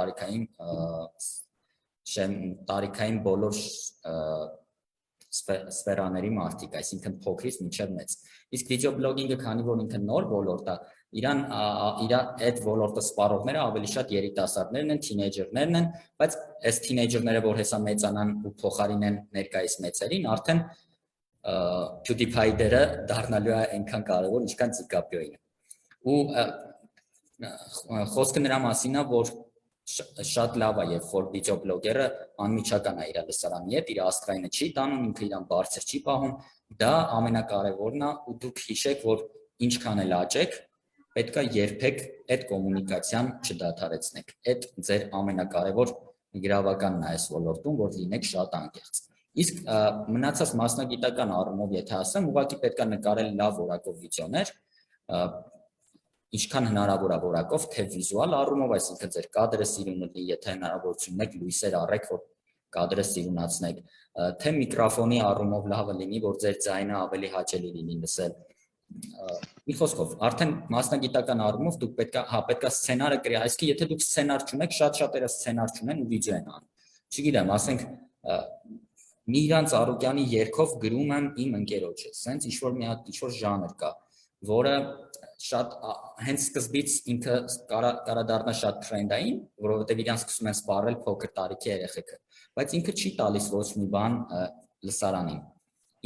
տարիքային բոլոր սֆերաների մարդիկ, այսինքն փոքրից մինչև մեծ։ Իսկ վիդեոբլոգինգը, քանի որ ինքը նոր ոլորտ է, իրան այդ ոլորտը սպառողները ավելի շատ երիտասարդներն են, թինեյջերներն են, բայց այս թինեյջերները, որ հեսա մեծանան ու փոխարինեն ներկայիս մեծերին, արդեն PewDiePie դերը դառնալու է այնքան կարևոր, ինչքան Դիկապրիոյին։ Ու խոսքը նրա մասին է, որ շատ լավ է, երբ որ վիդեոբլոգերը անմիջական է իր լսարանի հետ, իր աստղայինը չի տանում, ինքը իրան բարձր չի պահում, դա ամենակարևորն է, ու դուք հիշեք, որ ինչքան էլ աճեք, պետք է երբեք այդ կոմունիկացիան չդադարեցնեք։ Այդ ձեր ամենակարևոր գրավականն է այս ոլորտում, որ լինեք շատ անկեղծ։ Իսկ մնացած մասնագիտական առումով, եթե ասեմ, ուղղակի պետք է նկարել լավ որակով վիդեոներ, ինչքան հնարավոր է որակով, թե վիզուալ առումով, այսինքն ձեր կադրը սիրուն լինի, եթե հնարավորություն ունեք, լույսեր առեք, որ կադրը սիրունացնեք, թե միկրոֆոնի առումով լավը լինի, որ ձեր ձայնը ավելի հաճելի լինի լսել։ Մի խոսքով, արդեն մասնագիտական առումով դուք պետք է սցենարը գրի, այսինքն եթե դուք սցենար չունեք, շատ-շատերը սցենար չունեն ու վիդեո են անում։ Չգիտեմ, ասենք մի իրանց Արուկյանի երգով գրում եմ իմ ընկերոջը, սենց ինչ-որ մի հատ ինչ-որ ժանր կա, որը շատ հենց սկզբից ինքը կարա դառնա շատ թրենդային, որովհետև իրան սկսում են սպառել փոքր տարիքի երեխեքը, բայց ինքը չի տալիս ոչ մի բան լսարանին։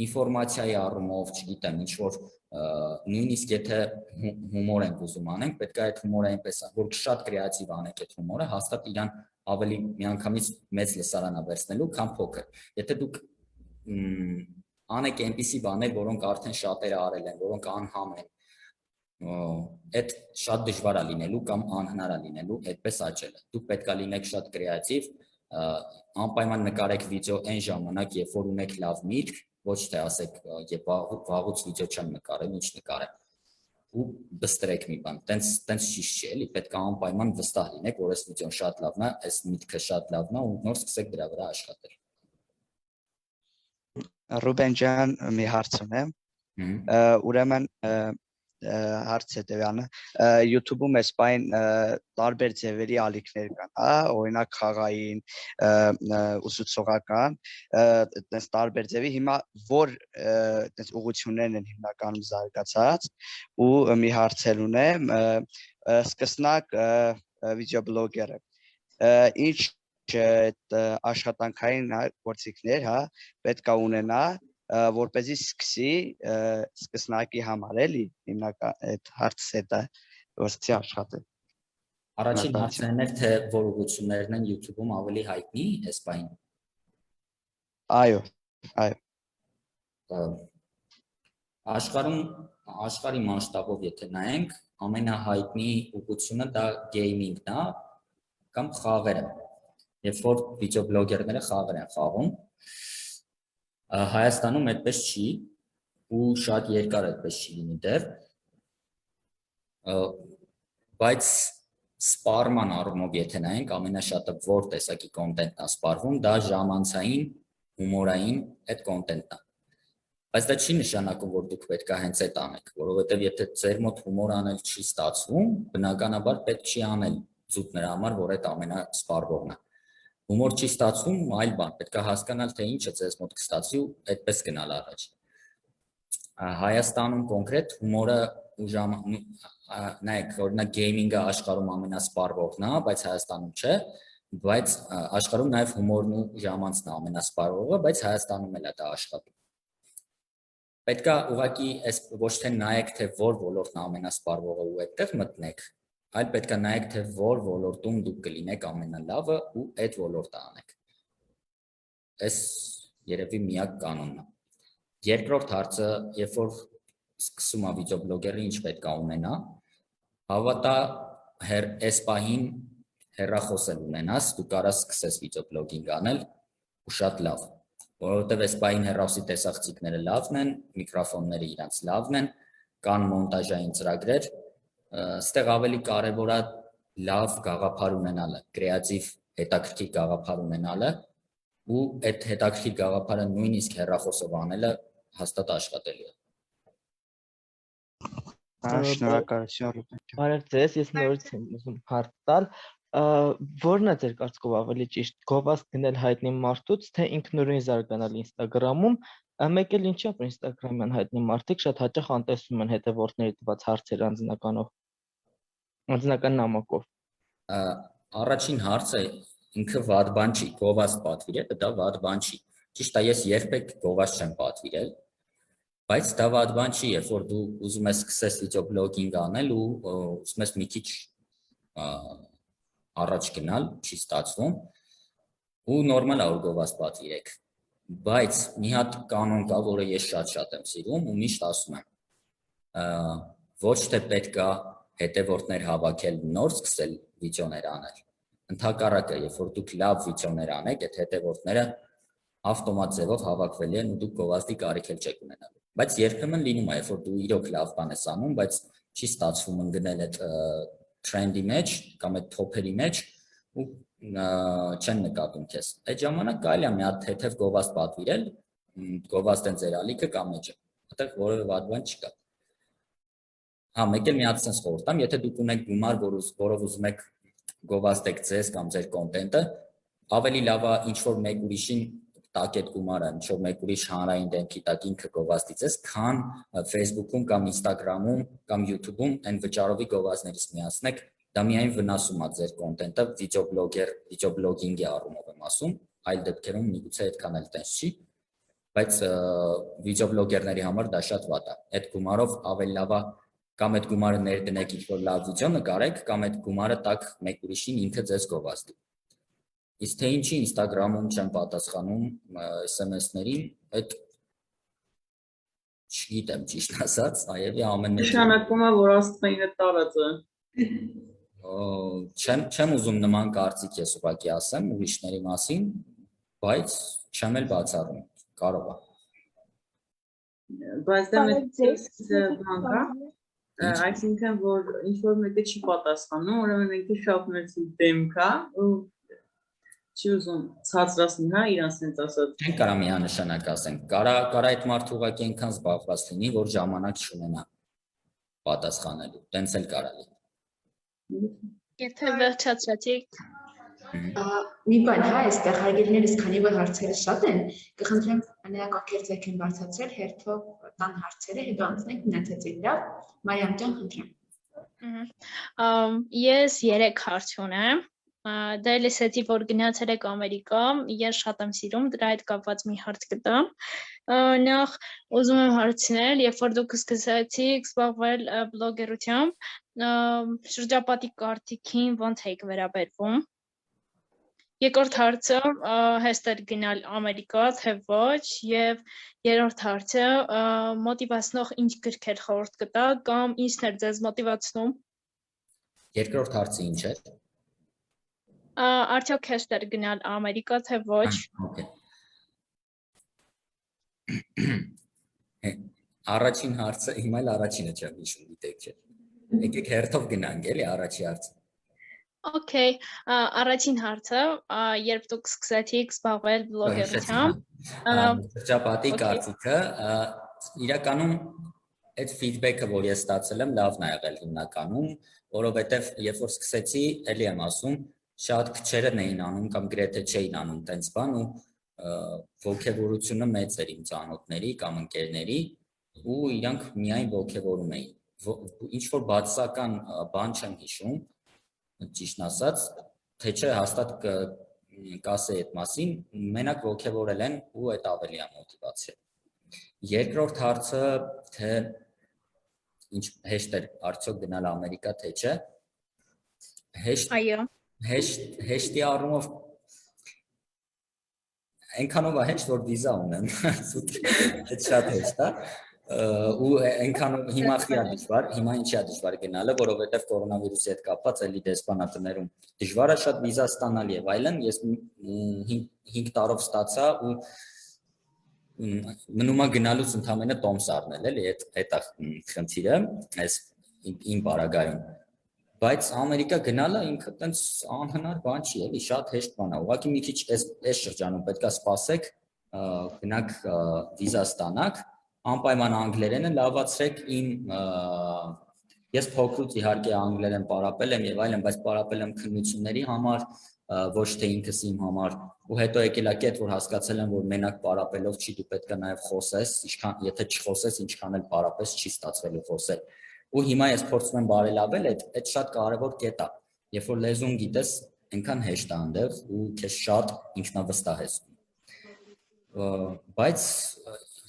Ինֆորմացիայի առումով, չգիտեմ, ինչ-որ նույնիսկ եթե հումոր ենք ուզում անենք, պետք է այդ հումորը այնպես որ շատ կրեատիվ անեք այդ հումորը, հաստատ իրան ավելի միանգամից մեծ լսարան է վերցնելու, քան փոքր։ Եթե դուք անեք այնպիսի բաներ, որոնք արդեն շատերը արել են, որոնք անհամ են, այդ շատ դժվար է լինելու կամ անհնար է լինելու այդպես աճելը։ Դուք պետք է լինեք շատ կրեատիվ, անպայման նկարեք վիդեո այն ժամանակ, երբ որ ունեք լավ միտք, ոչ թե ասեք, երբ վաղուց վիդեո չեմ նկարել, ինչ նկարեմ։ Ու բստրեք մի բան, տենց ճիշտ չի, էլի, պետք է անպայման վստահ լինեք, որ այս վիդեոն շատ լավն է, այս միտքը շատ լավն է ու նոր սկսեք դրա վրա աշխատել։ Ռուբեն ջան, մի հարց ունեմ։ Ուրեմն հարց հետևյալն է, YouTube-ում այս բան տարբեր ձևերի ալիքներ կան, օրինակ խաղային, ուսուցողական, այդպես տարբեր ձևի, հիմա որ այդպես ուղղություններն են հիմնականում զարգացած ու մի հարցել ունեմ, սկսնակ վիդեոբլոգերը, ինչ այդ աշխատանքային գործիքներ, պետք է ունենա, որպեսզի սկսի սկսնակի համար էլի հիմնական այդ հարցը դա որսի աշխատել։ Առաջին հարցն էր թե որ ուղղություններն են YouTube-ում ավելի հայտնի այս բան։ Այո։ Աշխարհի մասշտաբով եթե նայենք, ամենահայտնի ուղղությունը դա գեյմինգն է կամ խաղերը։ Երբ որ վիդեոբլոգերները խաղեր են խաղում, Հայաստանում այդպես չի ու շատ երկար այդպես չի լինի դեռ, բայց սպառման առումով եթե նայենք, ամենաշատը որ տեսակի կոնտենտն է սպառվում, դա ժամանցային, հումորային այդ կոնտենտն է։ Բայց դա չի նշանակում, որ դուք պետք է հենց այդ անեք, որովհետև եթե ձեր մոտ հումոր անել չի ստացվում, բնականաբար պետք չի անել զուտ նրա համար, որ այդ ամենասպառվողն է։ Հումոր չի ստացվում, այլ բան, պետք է հասկանալ, թե ինչը ձեզ մոտ կստացվի ու այդպես գնալ առաջ։ Հայաստանում կոնկրետ հումորը ու նայեք, օրինակ գեյմինգը աշխարհում ամենասպառվողն է, բայց Հայաստանում չէ, բայց աշխարհում նաև հումորն ու ժամանցն է ամենասպառվողը, բայց Հայաստանում էլ է դա աշխատում։ Պետք է ուղղակի ոչ թե նայեք, թե որ ոլորտն է ամենասպառվողը ու այդտեղ մտնեք, այլ պետք է նայեք, թե որ ոլորտում դուք կլինեք ամենալավը ու այդ ոլորտը անեք։ Այս երևի միակ կանոնն է։ Երկրորդ հարցը, երբ որ սկսում է վիդեոբլոգերը ինչ պետք է ունենա, հավատա այս պահին հեռախոսել ունենաս, դու կարաս սկսես վիդեոբլոգինգ անել ու շատ լավ, որովհետև այս պահին հեռախոսի տեսախցիկները լավն են, միկրոֆոնները իրանց լավն են, կան մոնտաժային ծրագրեր, այստեղ ավելի կարևոր է լավ գաղափար ունենալը, կրեատիվ հետաքրքիր գաղափար ունենալը ու այդ հետաքրքիր գաղափարը նույնիսկ հեռախոսով անելը հաստատ աշխատելի է։ Շնորհակալություն։ Բարև ձեզ, ես նորից եմ ուզում հարց տալ, որն է ձեր կարծիքով ավելի ճիշտ, գովազդ գնել հայտնի մարդուց, թե ինքնուրույն զարգանալ Instagram-ում, մեկ էլ ինչի՞ ապր Instagram-յան հայտնի մարդիկ շատ հաճախ անտեսում են հետևորդների տված հարցեր անձնական նամակով։ Առաջին հարցը ինքը վատ բան չի, գովազդ պատվիրելը դա վատ բան չի։ Ճիշտ է, ես երբեք գովազդ չեմ պատվիրել, բայց դա վատ բան չի, երբ որ դու ուզում ես սկսես վիդեոբլոգինգ անել ու ուզում ես մի քիչ առաջ գնալ, չի ստացվում, ու նորմալ է որ գովազդ պատվիրեք, բայց մի հատ կանոն կա, որը ես շատ եմ սիրում ու միշտ ասում եմ, ոչ թե պետք է հետևորդներ հավաքել նոր սկսել վիդեոներ անել, ընդհակառակը, երբ որ դուք լավ վիդեոներ անեք, այդ հետևորդները ավտոմատ ձևով հավաքվելի են ու դուք գովազդի կարիք էլ չեք ունենալու, բայց երբեմն լինում է, երբ որ դու իրոք լավ բան ես անում, բայց չի ստացվում ընկնել այդ trend-ի մեջ կամ այդ top-երի մեջ ու չեն նկատում քեզ։ Այդ ժամանակ կարելի է մի հատ թեթև գովազդ պատվիրել, գովազդեն ձեր ալիքը կամ էջը, այդտեղ որևէ վատ բան չկա։ Հա, մեկ էլ մի հատ sense խորհուրդ տամ, եթե դուք ունեք գումար, որով ուզում եք գովազդեք ձեզ կամ ձեր կոնտենտը, ավելի լավ է ինչ-որ մեկ ուրիշին տակ այդ գումարը, ինչ-որ մեկ ուրիշ հանրային դեմքի տակ ինքը գովազդի ձեզ, քան Facebook-ում կամ Instagram-ում կամ YouTube-ում այն վճարովի գովազդներից միացնեք, դա միայն վնասում է ձեր կոնտենտը, վիդեոբլոգինգի առումով եմ ասում, այլ դեպքերում միգուցե այդքան էլ տենց չի, բայց վիդեոբլոգերների համար դա շատ վատ է։ Այդ գումարով ավելի լավ է կամ այդ գումարը ներդնեք ինչ-որ լավ վիդեո նկարեք, կամ այդ գումարը տակ մեկ ուրիշին ինքը ձեզ գովազդի։ Իսկ թե ինչի Instagram-ում չեմ պատասխանում SMS-ներին, այդ չգիտեմ ճիշտ ասած, այևի ամեն մեկ Նշանակում է, որ աստղները տարած է։ Չեմ ուզում նման կարծիք ես ուղղակի ասեմ ուրիշների մասին, բայց չեմ էլ բացառում, կարող է։ Բայց դա մեծ բան կա, այսինքն որ ինչ-որ մեկը չի պատասխանում, ուրեմն ինքը շատ մեծ դեմք է ու չի ուզում ցածրացնել, հա, իրան սենց ասած։ Չեն կարա միանշանակ ասենք, կարա այդ մարդը ուղղակի այնքան զբաղված լինի, որ ժամանակ չունենա պատասխանելու, տենց էլ կարա լինի։ Եթե վերջացրեցիք։ Մի բան, հա, այստեղ հարգելիներս, քանի որ հարցերը շատ են, կխնդրեմ ներակայքերձեք են բարձրացրել հերթով տան հարցերը, հետո անցնենք մնացածին, լավ։ Մարիամ ջան, խնդրեմ։ Ես 3 հարց ունեմ։ Դա լսեցի, որ գնացել եք Ամերիկա, ես շատ եմ սիրում, դրա հետ կապված մի հարց կտամ։ Նախ ուզում եմ հարցնել, երբ որ դուք սկսեցիք զբաղվել բլոգերությամբ, շրջապատի կարծիքին ո՞նց եք վերաբերվում։ Երկրորդ հարցը հեստ էր գնալ Ամերիկա, թե ոչ, եւ երրորդ հարցը մոտիվացնող ինչ գրքեր խորհուրդ կտաք կամ ինչն էր ձեզ մոտիվացնում։ Երկրորդ հարցը ինչ էր։ Արդյոք հեստ էր գնալ Ամերիկա, թե ոչ։ Առաջին հարցը, հիմա էլ առաջինը չեմ հիշում, գիտեք չէ։ Եկեք հերթով գնանք, էլի առաջի հարցը։ Okay, առաջին հարցը, երբ դուք սկսեցիք զբաղվել բլոգերությամբ, շրջապատի կարծիքը, իրականում այդ ֆիդբեքը, որ ես ստացել եմ, լավն է եղել հիմնականում, որովհետև երբ որ սկսեցի, էլի եմ ասում, շատ քչերն էին անում կամ գրեթե չէին անում տենց բան ու ոգևորությունը մեծ էր իմ ծանոթների կամ ընկերների ու իրանք միայն ողջևորում էին։ Ինչ որ բացական բան չեմ հիշում, ճիշտ ասած, թե չէ հաստատ կասեի այդ մասին, մենակ ողջևորել են ու այդ ավելի է մոտիվացիա։ Երկրորդ հարցը, թե ինչ հեշտ էր արդյոք գնալ Ամերիկա, թե չէ։ Այո։ Հեշտի առումով այնքանով է հեշտ, որ վիզա ունեմ, այդ շատ հեշտ է, ու այնքանով հիմա ինչի է դժվար գնալը, որովհետև կորոնավիրուսի հետ կապված էլի դեսպանատներում դժվար է շատ վիզա ստանալ եւ այլն, ես 5 տարով ստացա ու մնում է գնալուց ընդամենը տոմս առնել, էլի այդ է խնդիրը, այս իմ բարագայում։ Բայց Ամերիկա գնալը ինքը տենց անհնար բան չի, էլի շատ հեշտ բան է։ Ուղղակի մի քիչ այս շրջանում պետք է սպասեք, գնաք վիզա ստանաք, անպայման անգլերենը լավացրեք ես փոքրուց իհարկե անգլերեն պարապել եմ եւ այլն, բայց պարապել եմ քննությունների համար, ոչ թե ինքս իմ համար, ու հետո եկել է կետ, որ հասկացել եմ, որ մենակ պարապելով չի, դու պետք է նաեւ խոսես, ինչքան եթե չխոսես, ինչքան էլ պարապես, չի ստացվելու խոսել։ Ու հիմա ես փորձում եմ բարելավել, այդ շատ կարևոր կետ է։ Երբ որ լեզուն գիտես, այնքան հեշտ է այնտեղ ու քեզ շատ ինքնավստահ ես։ Բայց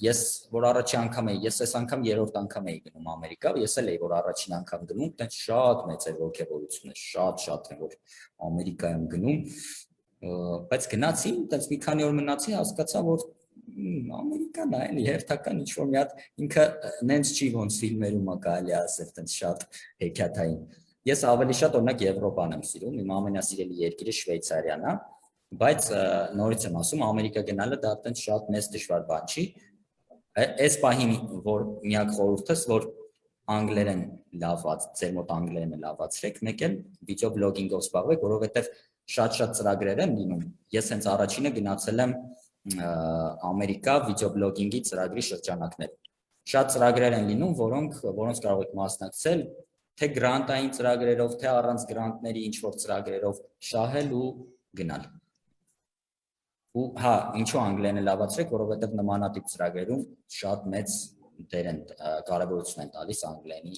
ես որ առաջին անգամ էի, ես այս անգամ երրորդ անգամ էի գնում Ամերիկա, ես էլ էի որ առաջին անգամ գնում, այդպես շատ մեծ էր ողջևորությունը, շատ էր որ Ամերիկա եմ գնում, բայց գնացի, այդպես մի քանի օր մնացի, հասկացա որ Ամերիկան է, էլի հերթական ինչ որ մի հատ ինքը նենց չի ոնց ֆիլմերում է կարելի ասել, այդպես շատ հեքիաթային։ Ես ավելի շատ օրինակ Եվրոպան եմ սիրում, իմ ամենասիրելի երկիրը Շվեյցարիան է, բայց նորից եմ ասում, Ամերիկա գնալը դա այդպես շատ մեծ դժվար բան չի։ Այս պահին որ միակ խորհուրդս որ անգլերեն լավված, ձեր մոտ անգլերենը լավացրեք, մեկ էլ վիդեո բլոգինգով զբաղվեք, որովհետև շատ ծրագրեր են լինում։ Ես հենց առաջինը գնացել եմ Ամերիկա վիդեո բլոգինգի ծրագրի շրջանակներում։ Շատ ծրագրեր են լինում, որոնց կարող եք մասնակցել, թե գրանտային ծրագրերով, թե առանց գրանտների ինչ-որ ծրագրերով շահել ու գնալ։ Ու հա, ինչու անգլերենը լավացրեք, որովհետև նմանատիպ ծրագրերում շատ մեծ դեր են կարևորություն են տալիս անգլերենի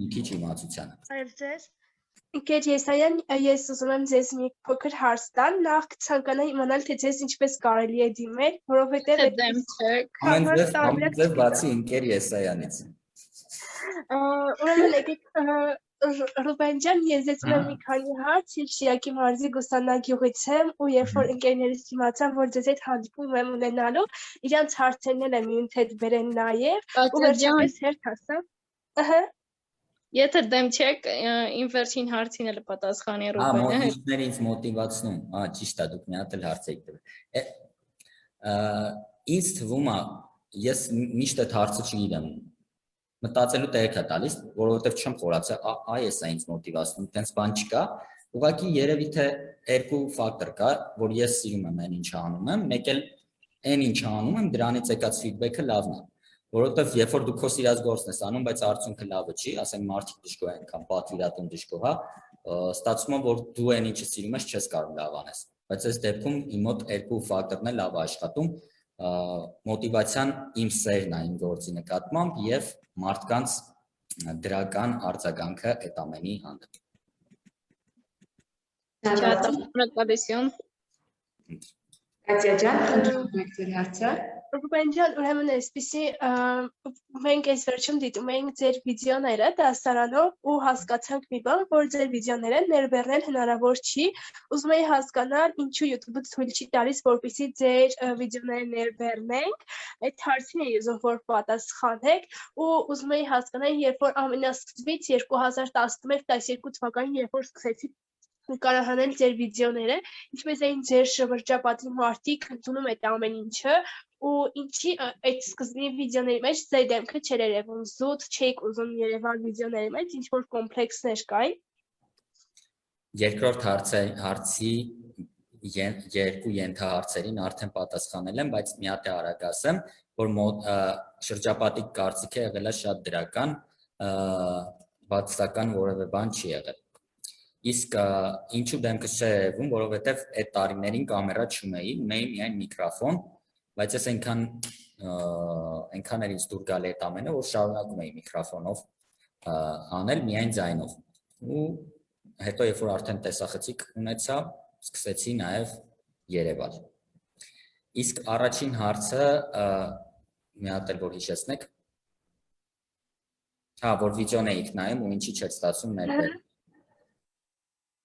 մի քիչ իմացությանը։ Այո, ձեզ։ Ընկեր Եսայան, ես ուզում եմ ձեզ մի փոքր հարց տալ, նախ կցանկանայի իմանալ, թե ձեզ ինչպես կարելի է դիմել, որովհետև Ամեն ձև բացի ընկեր Եսայանից։ Ուրեմն եկեք Ռուբեն ջան, ես ձեզ ունեմ մի քանի հարց, ես Շիրակի մարզի Գուսանագյուղից եմ ու երբ որ ընկերներս իմացան, որ ձեզ հետ հանդիպում եմ ունենալու, իրանց հարցերն էլ եմ ինձ հետ բերեն նաև ու վերջապես հերթ հասա։ Ահա Եթե դեմ չեք, իմ վերջին հարցին էլ պատասխանի Ռուբենը։ Մոտիվները ինձ մոտիվացնում, ճիշտ է, դուք մի հատ էլ հարց եք տվել։ Ինձ թվում է, ես միշտ այդ հարցը չգիտեմ, մտածելու տեղ է տալիս, որովհետև չեմ խորացել, այս է ինձ մոտիվացնում, տենց բան չկա, ուղղակի երևի թե երկու ֆակտոր կա, որ ես սիրում եմ այն ինչ անում եմ, մեկ էլ այն ինչ անում եմ, դրանից եկած ֆիդբեքը լավն է։ Որովհետև երբ որ դու քո սիրած գործն ես անում, բայց արդյունքը լավը չի, ասենք մարդիկ դժգոհ են կամ պատվիրատուն դժգոհ է, ստացվում է որ դու այն ինչը սիրում ես չես կարող լավ անես։ Բայց այս դեպքում իմ մոտ երկու ֆակտորն է լավ աշխատում, մոտիվացիան իմ սերն է իմ գործի նկատմամբ եւ մարդկանց դրական արձագանքը այդ ամենի հանդեպ։ Կատյա ջան, խնդրում եք ձեր հարցը։ Ռուբեն ջան, ուրեմն այսպեսի մենք այս վերջում դիտում էինք ձեր վիդեոները դասարանով ու հասկացանք մի բան, որ ձեր վիդեոները ներբեռնել հնարավոր չի։ Ուզում էի հասկանալ, ինչու YouTube-ը թույլ չի տալիս, որպեսզի ձեր վիդեոները ներբեռնենք։ Այդ հարցին էի ուզում որ պատասխանեք ու ուզում էի հասկանալ, երբ որ ամենասկզբից 2011-12 թվականին, երբ որ սկսեցիք նկարահանել ձեր վիդեոները, ինչպես էին ձեր շրջապատի մարդիկ ընդունում այդ ամեն ինչը ու ինչի այդ սկզբի վիդեոների մեջ ձեր դեմքը չէր երևում, զուտ չէիք ուզում երևալ վիդեոների մեջ, ինչ որ կոմպլեքսներ կային։ Երկրորդ հարցի երկու ենթահարցերին արդեն պատասխանել եմ, բայց մի հատ արագ ասեմ, որ շրջապատի կարծիքը եղել է շատ դրական, բացասական որևէ բան չի եղել։ Իսկ ինչու դեմքս չէր երևում, որովհետև այդ տարիներին կամերա չունեի, ունեի միայն միկրոֆոն, բայց ես այնքան այնքան էր ինձ դուր գալի այդ ամենը, որ շարունակում էի միկրոֆոնով անել միայն ձայնով։ Ու հետո երբ որ արդեն տեսախցիկ ունեցա, սկսեցի նաև երևալ։ Իսկ առաջին հարցը մի հատ էլ որ հիշեցնեք, որ վիդեոն էիք նայում ու ինչի չէր ստացվում ներբեր։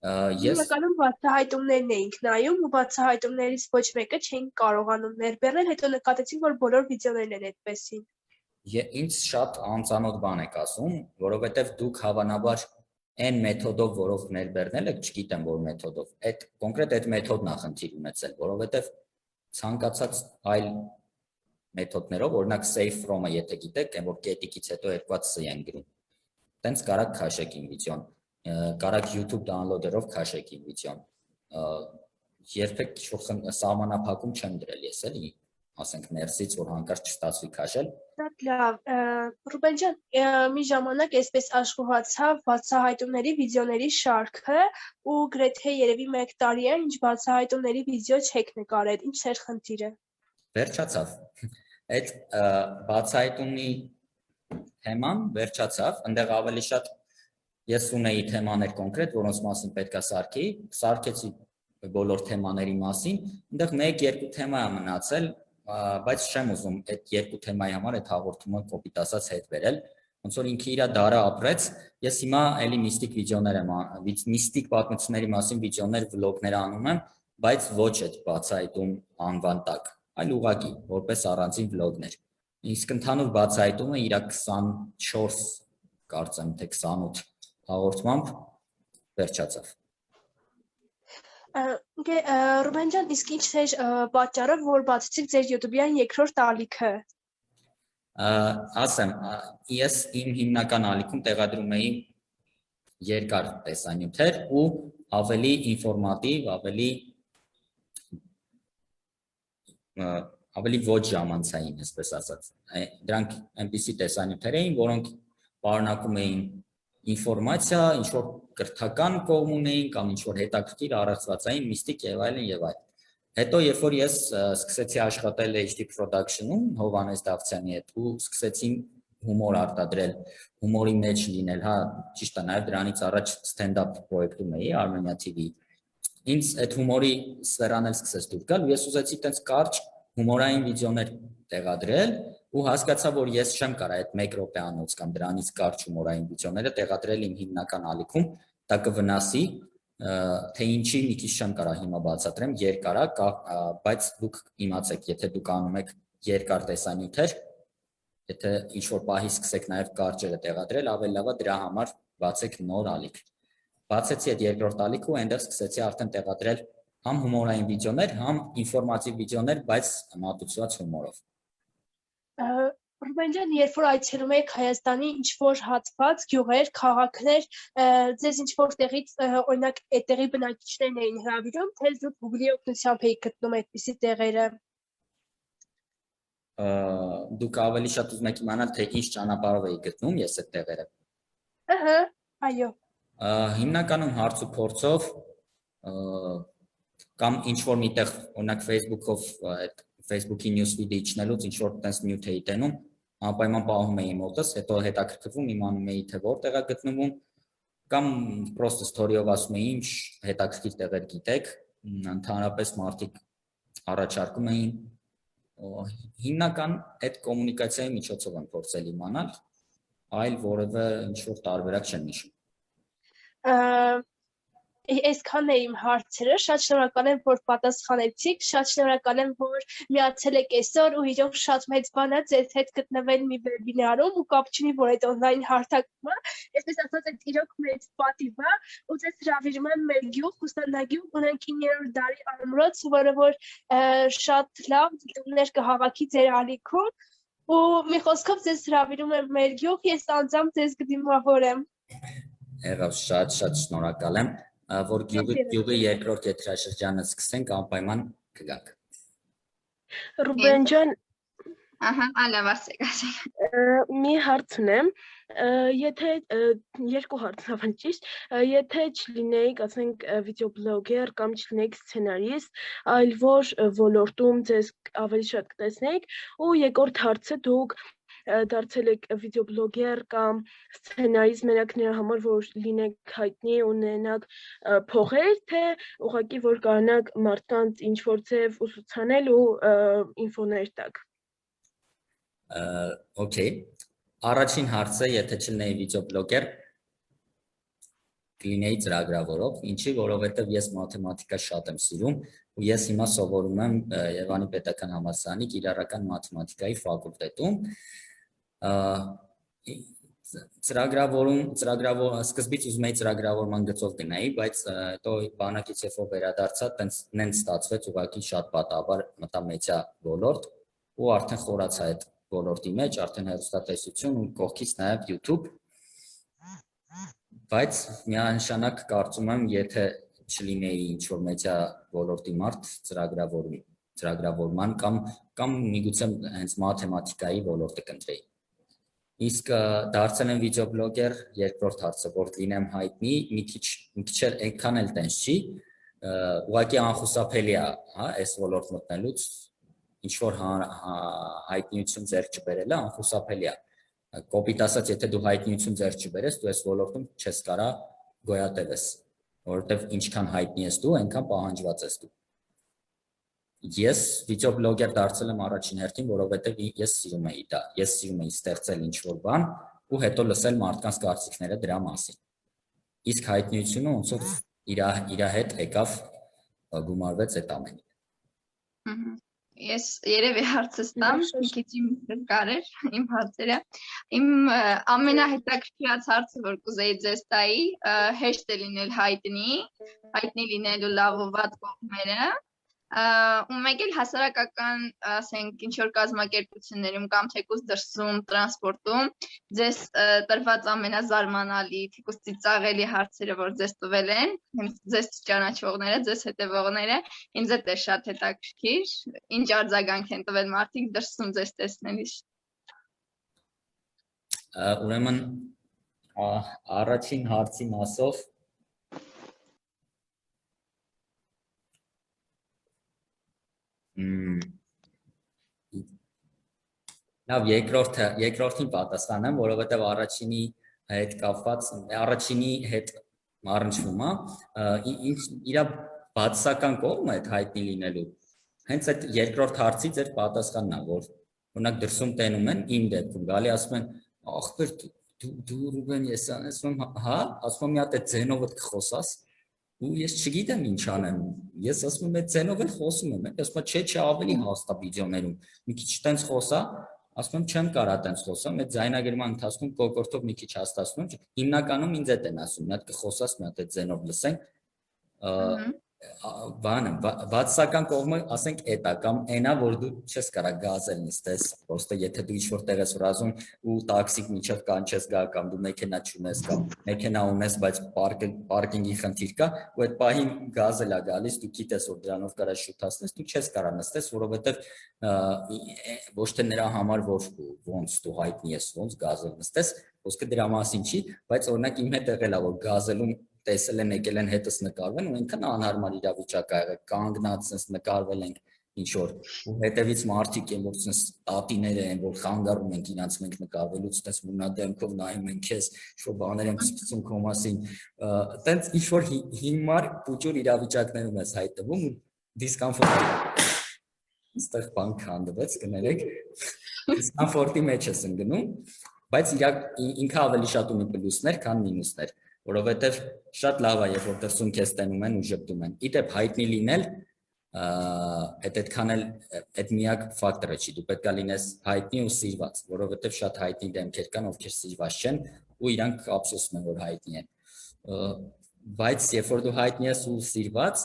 Հիմնականում բացահայտումներն էինք նայում ու բացահայտումներից ոչ մեկը չէինք կարողանում ներբեռնել, հետո նկատեցինք, որ բոլոր վիդեոներն են այդպեսին։ Ինձ շատ անծանոթ բան եք ասում, որովհետև դուք հավանաբար այն մեթոդով, որով ներբեռնել եք, չգիտեմ որ մեթոդով, այդ կոնկրետ այդ մեթոդն է խնդիր ունեցել, որովհետև ցանկացած այլ մեթոդներով, օրինակ save from-ը եթե գիտեք, այն որ կետիկից հետո երկված c են գրում, տենց կարաք քաշեք իմ վիդեոն, կարաք YouTube downloader-ով քաշեք իմ վիդեոն, երբեք սահմանափակում չեմ դրել ես էլի, ասենք ներսից, որ հանկարծ չստացվի քաշել։ Շատ լավ, Ռուբեն ջան, մի ժամանակ այսպես աշխուհացավ բացահայտումների վիդեոների շարքը ու գրեթե երևի 1 տարի է, ինչ բացահայտումների վիդեո չեք նկարել, ինչ էր խնդիրը։ Վերջացավ։ Այդ բացահայտումի թեման վերջացավ, այնտեղ ավելի շատ ես ունեի թեմաներ կոնկրետ, որոնց մասին պետք է սարքեի, սարքեցի բոլոր թեմաների մասին, այնտեղ 1-2 թեմա է մնացել, բայց չեմ ուզում այդ երկու թեմայի համար այդ հաղորդումը կոպիտ ասած հետ վերել, ոնց որ ինքը իր դարը ապրեց, ես հիմա էլի միստիկ վիդեոներ եմ, միստիկ պատմությունների մասին վիդեոներ, վլոգներ անում եմ, բայց ոչ այդ բացահայտում անվան տակ, այլ ուղղակի որպես առանձին վլոգներ։ Իսկ ընդհանուր բացահայտումը իր 24 կարծեմ թե 28 հաղորդմամբ վերջացավ։ Ռուբեն ջան, իսկ ինչ էր պատճառը, որ բացեցիք ձեր YouTube-յան երկրորդ ալիքը։ Ասեմ, ես իմ հիմնական ալիքում տեղադրում էի երկար տեսանյութեր ու ավելի ինֆորմատիվ, ավելի ոչ ժամանցային, այսպես ասած։ Դրանք այնպիսի տեսանյութեր էին, որոնք պարունակում էին ինֆորմացիա, ինչ-որ կրթական կողմ ունեին կամ ինչ-որ հետաքրքիր առեղծվածային, միստիկ եւ այլն եւ այլն։ Հետո երբ որ ես սկսեցի աշխատել HD Production-ում Հովհաննես Դավթյանի հետ ու սկսեցին հումոր արտադրել, հումորի մեջ լինել, հա, ճիշտ է, նաեւ դրանից առաջ stand-up պրոյեկտում էի Armenia TV։ Ինձ այդ հումորի սֆերան էլ սկսեց դուր գալ ու ես ուզեցի տենց կարճ հումորային վիդեոներ տեղադրել ու հասկացա, որ ես չեմ կարող այդ 1 րոպեանոց կամ դրանից կարճ հումորային վիդեոները տեղադրել իմ հիմնական ալիքում, դա կվնասի, թե ինչի մի քիչ չեմ կարող հիմա բացատրեմ, երկար է, բայց դուք իմացեք, եթե դուք անում եք երկար տեսանյութեր, եթե ինչ-որ պահի սկսեք նաև կարճերը տեղադրել, ավելի լավ է դրա համար բացեք նոր ալիք։ Բացեցի այդ երկրորդ ալիքը ու այնտեղ սկսեցի արդեն տեղադրել համ հումորային վիդեոներ, համ ինֆորմատիվ վիդեոներ, բայց մատուցված հումորով։ Ռուբեն ջան, երբ որ այցելում եք Հայաստանի ինչ-որ հատված, գյուղեր, քաղաքներ, ձեզ ինչ-որ տեղից օրինակ այդտեղի բնակիչներն էին հրավիրում, թե զուտ Google-ի օգնությամբ եք գտնում այդպիսի տեղերը։ Դուք ավելի շատ ուզում եք իմանալ, թե ինչ ճանապարհով էի գտնում ես այդ տեղերը։ Ահա, այո։ Հիմնականում հարց ու փորձով կամ ինչ-որ միտեղ, օրինակ Facebook-ով այդ Facebook-ի newsfeed-ը իջնելուց ինչ-որ տես նյութ էի տենում, անպայման պահում էի մոտս, հետո հետաքրքրվում իմանում էի, թե որտեղ է գտնվում, կամ պրոստը story-ով ասում էի, ինչ հետաքրքիր տեղեր գիտեք, ընդհանրապես մարդիկ առաջարկում էին, հիմնական այդ կոմունիկացիայի միջոցով եմ փորձել իմանալ, այլ որևէ ինչ-որ տարբերակ չեմ հիշում։ Այսքան է իմ հարցերը, շատ շնորհակալ եմ, որ պատասխանեցիք, շատ շնորհակալ եմ, որ միացել եք այսօր ու իրոք շատ մեծ բան է ձեզ հետ գտնվել մի վեբինարում ու կապ չունի, որ այդ on-line հարթակում է, այսպես ասած այդ իրոք մեծ պատիվ է ու ձեզ հրավիրում եմ մեր գյուղ, Խուսանագյուղ, ունենք 9-րդ դարի ամրոց, որը որ շատ լավ դիտումներ կհավաքի ձեր ալիքում ու մի խոսքով ձեզ հրավիրում եմ մեր գյուղ, ես անձամբ ձեզ կդիմավորեմ։ Եղավ, շատ շնորհակալ եմ, որ գյուղի երկրորդ եթերաշրջանը սկսենք, անպայման կգանք։ Ռուբեն ջան, Ահա, ալավ ասեք, ասեք։ Մի հարց ունեմ, եթե երկու հարց հավան ճիշտ, եթե չլինեիք, ասենք, վիդեոբլոգեր կամ չլինեիք սցենարիստ, այլ որ ոլորտում ձեզ ավելի շատ կտեսնեիք, ու երկրորդ հարցը դուք դարձել եք վիդեոբլոգեր կամ սցենարիստ մենակ նրա համար, որ լինեք հայտնի ու ունենաք փողեր, թե ուղղակի որ կարողանաք մարդկանց ինչ-որ ձև ուսուցանել ու ինֆոներ տաք։ Okay, առաջին հարցը, եթե չլինեի վիդեոբլոգեր, կլինեի ծրագրավորող, ինչի, որովհետև ես մաթեմատիկա շատ եմ սիրում, ու ես հիմա սովորում եմ Երևանի պետական համալսարանի կիրառական մաթեմատիկայի ֆակուլտետում։ Սկզբից ուզում էի ծրագրավորման գծով գնայի, բայց հետո բանակից երբ որ վերադարձա, նենց ստացվեց ուղղակի շատ պատահաբար մտա մեդիա ոլորտ ու արդեն խորացա այդ ոլորտի մեջ, արդեն հեռուստատեսություն ու կողքից նաև YouTube, բայց միանշանակ կարծում եմ, եթե չլինեի ինչ-որ մեդիա ոլորտի մարդ ծրագրավորման կամ միգուցե հենց մաթեմատիկայի ոլորտը կընտրեի։ Իսկ դարձել եմ վիդեոբլոգեր, երկրորդ հարցը, որ լինեմ հայտնի, մի քիչ այնքան էլ տենց չի, ուղղակի անխուսափելի է, այս ոլորտ մտնելուց ինչ-որ հայտնիություն ձեռք չբերելը անխուսափելի է։ Կոպիտ ասած, եթե դու հայտնիություն ձեռք չբերես, դու այս ոլորտում չես կարա գոյատևես, որովհետև ինչքան հայտնի ես դու, այնքան պահանջված ես դու։ Ես վիդեոբլոգեր դարձել եմ առաջին հերթին, որովհետև ես սիրում էի դա, ես սիրում էի ստեղծել ինչ-որ բան ու հետո լսել մարդկանց կարծիքները դրա մասին։ Իսկ հայտնիությունը ոնց որ իր հետ եկավ գումարվեց այդ ամենին։ Ես երևի հարցս տամ, մի քիչ կարեր իմ հարցերը։ Իմ ամենահետաքրքրած հարցը, որ կուզեի ձեզ տայի, հեշտ է լինել հայտնի լինելու լավ ու վատ կողմերը, ու մեկ էլ հասարակական, ասենք, ինչ-որ կազմակերպություններում կամ թեկուզ դրսում, տրանսպորտում, ձեզ տրված ամենազարմանալի, թեկուզ ծիծաղելի հարցերը, որ ձեզ տվել են, ձեզ ճանաչողները, ձեզ հետևողները, ինձ է շատ հետաքրքիր, ինչ արձագանք են տվել մարդիկ դրսում ձեզ տեսնելիս։ Ուրեմն առաջին հարցի մասով Լավ, երկրորդին պատասխանեմ, որովհետև առաջինի հետ կապված, առաջինի հետ առնչվում է, իր բացասական կողմը այդ հայտնի լինելու, հենց այդ երկրորդ հարցի ձեր պատասխանն է, որ օրինակ դրսում տենում են, իմ դեպքում գալի ասում են, ախպեր դու Ռուբեն ես ասում եմ, հա, ասում եմ մի հատ այդ ձենովդ կխոսաս, ու ես չգիտեմ ինչ անեմ, ես ասում եմ այդ ձենով էլ խոսում եմ, ասում եմ չէ ավելի հաստա վիդեոներում, մի քիչ տենց խոսա, ասում եմ չեմ կարա տենց խոսամ, այդ ձայնագրման ընթացքում կոկորտով մի քիչ հաստացնում եմ, հիմնականում ինձ էդ են ասում, մի հատ կխոսաս, մի հատ այդ ձենով լսենք, բանը, բացասական կողմը, ասենք էտա, կամ այնա, որ դու չես կարա գազել նստես, պրոստը եթե դու ինչ-որ տեղ ես վրազում ու տաքսիկ միջև կանչես գա, կամ դու մեքենա չունես, կամ մեքենա ունես, բայց պարկինգի խնդիր կա, ու այդ պահին գազել է գալիս, դու գիտես, որ դրանով կարա շուտացնես, դու չես կարա նստես, որովհետև ոչ թե նրա համար, որ ոնց դու հայտնի ես, ոնց գազել նստես, խոսքը դրա մասին չի, բայց օրինակ իմ հետ եղել է, որ գազելում տեսել են, եկել են հետս նկարվել ու ինքն անհարմար իրավիճակ ա եղել, կանգնած sense նկարվել ենք ինչ-որ ու հետևից մարդիկ են, որ sense տատիները են, որ խանգարում են իրանց մենք նկարվելուց, sense մունադեմքով նայում են քեզ, ինչ-որ բաներ են սկսում քո մասին, տենց ինչ-որ հիմար փոճուր իրավիճակներում ես հայտնվում ու դիսկոմֆորտ այստեղ բան քանդվեց, կներեք, դիսկոմֆորտի մեջ ես ընկնում, բայց ինքը ավելի շատ ունի պլյուսներ, քան մինուսներ, որովհետև շատ լավ է, երբ որ դրսում քեզ տենում են ու ժպտում են։ Իդեպ հայտնի լինել, այդքան էլ այդ միակ ֆակտորը չի, դու պետք է լինես հայտնի ու սիրված, որովհետև շատ հայտնի դեմքեր կան, ովքեր սիրված չեն ու իրանք ափսոսում են, որ հայտնի են։ Բայց երբ որ դու հայտնի ես ու սիրված,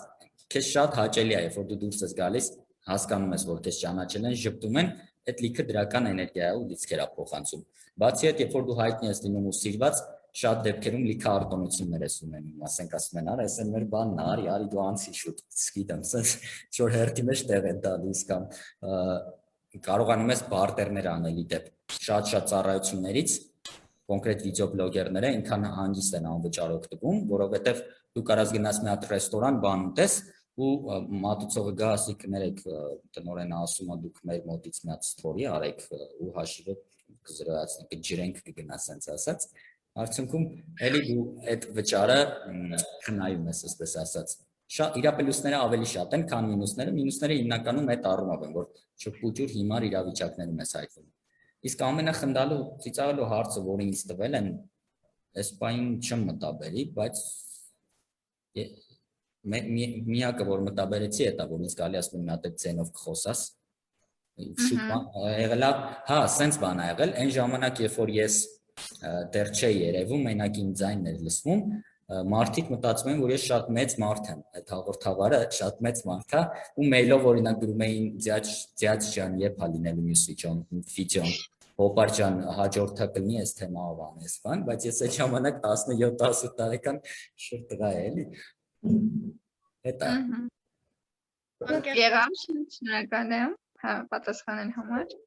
քեզ շատ հաճելի է, երբ որ դու դուրս ես գալիս, հասկանում ես, որ քեզ ճանաչել են, ժպտում են, այդ լիքը դրական էներգիա է ու լիցքեր է փոխանցում։ Բացի այդ, երբ որ դու հայտնի ես լինում ու սիրված, շատ դեպքերում լիքը արտոնություններ ես ունենում, ասենք ասում են, արա, այս էլ մեր բանն է, արի դու անցի շուտ, գիտեմ, ինչ-որ հերթի մեջ տեղ են տալիս կամ կարողանում ես բարտերներ անել իդեպ շատ ծառայություններից կոնկրետ վիդեոբլոգերները ինքան հանգիստ են անվճար օգտվում, որովհետև դու կարաս գնաս մի հատ ռեստորան, բան ուտես ու մատուցողը գա ասի կներեք տնօրենը ասում է դուք մեր մոտից մի հատ ստորի արեք ու հաշիվը կզրոյացնի, կջրենք կգնա սենց ասած, արդյունքում էլի դու այդ վճարը խնայում ես, ասպես ասած։ Իրա պլյուսները ավելի շատ են, քան մինուսները հիմնականում այդ առումով են, որ շփուճուր հիմար իրավիճակներում ես հայտնվում։ Իսկ ամենախնդալու ծիծաղալու հարցը, որ ինձ տվել են, այս պահին չեմ մտաբերի, բայց միակը, որ մտաբերեցի, էտա, որ ինձ գալի ասում մի հատ այդ ձենով կխոսաս, հա, սենց բան ա եղել, այն ժամանակ, երբ որ ես դեռ չէի երևում, մենակ իմ ձայնն էր լսվում, մարդիկ մտածում են, որ ես շատ մեծ մարդ եմ, այդ հաղորդավարը շատ մեծ մարդ է, ու մեյլով օրինակ գրում էին ձյաձ ջան, երբ ա լինելու մյուս վիդեոն, հոպար ջան, հաջորդը կլինի այս թեմայով անես, բան, բայց ես այդ ժամանակ 17-18 տարեկան շուտ տղա է, էլի։ Հետա։ Եղավ, շնորհակալ եմ, պատասխանելու համար։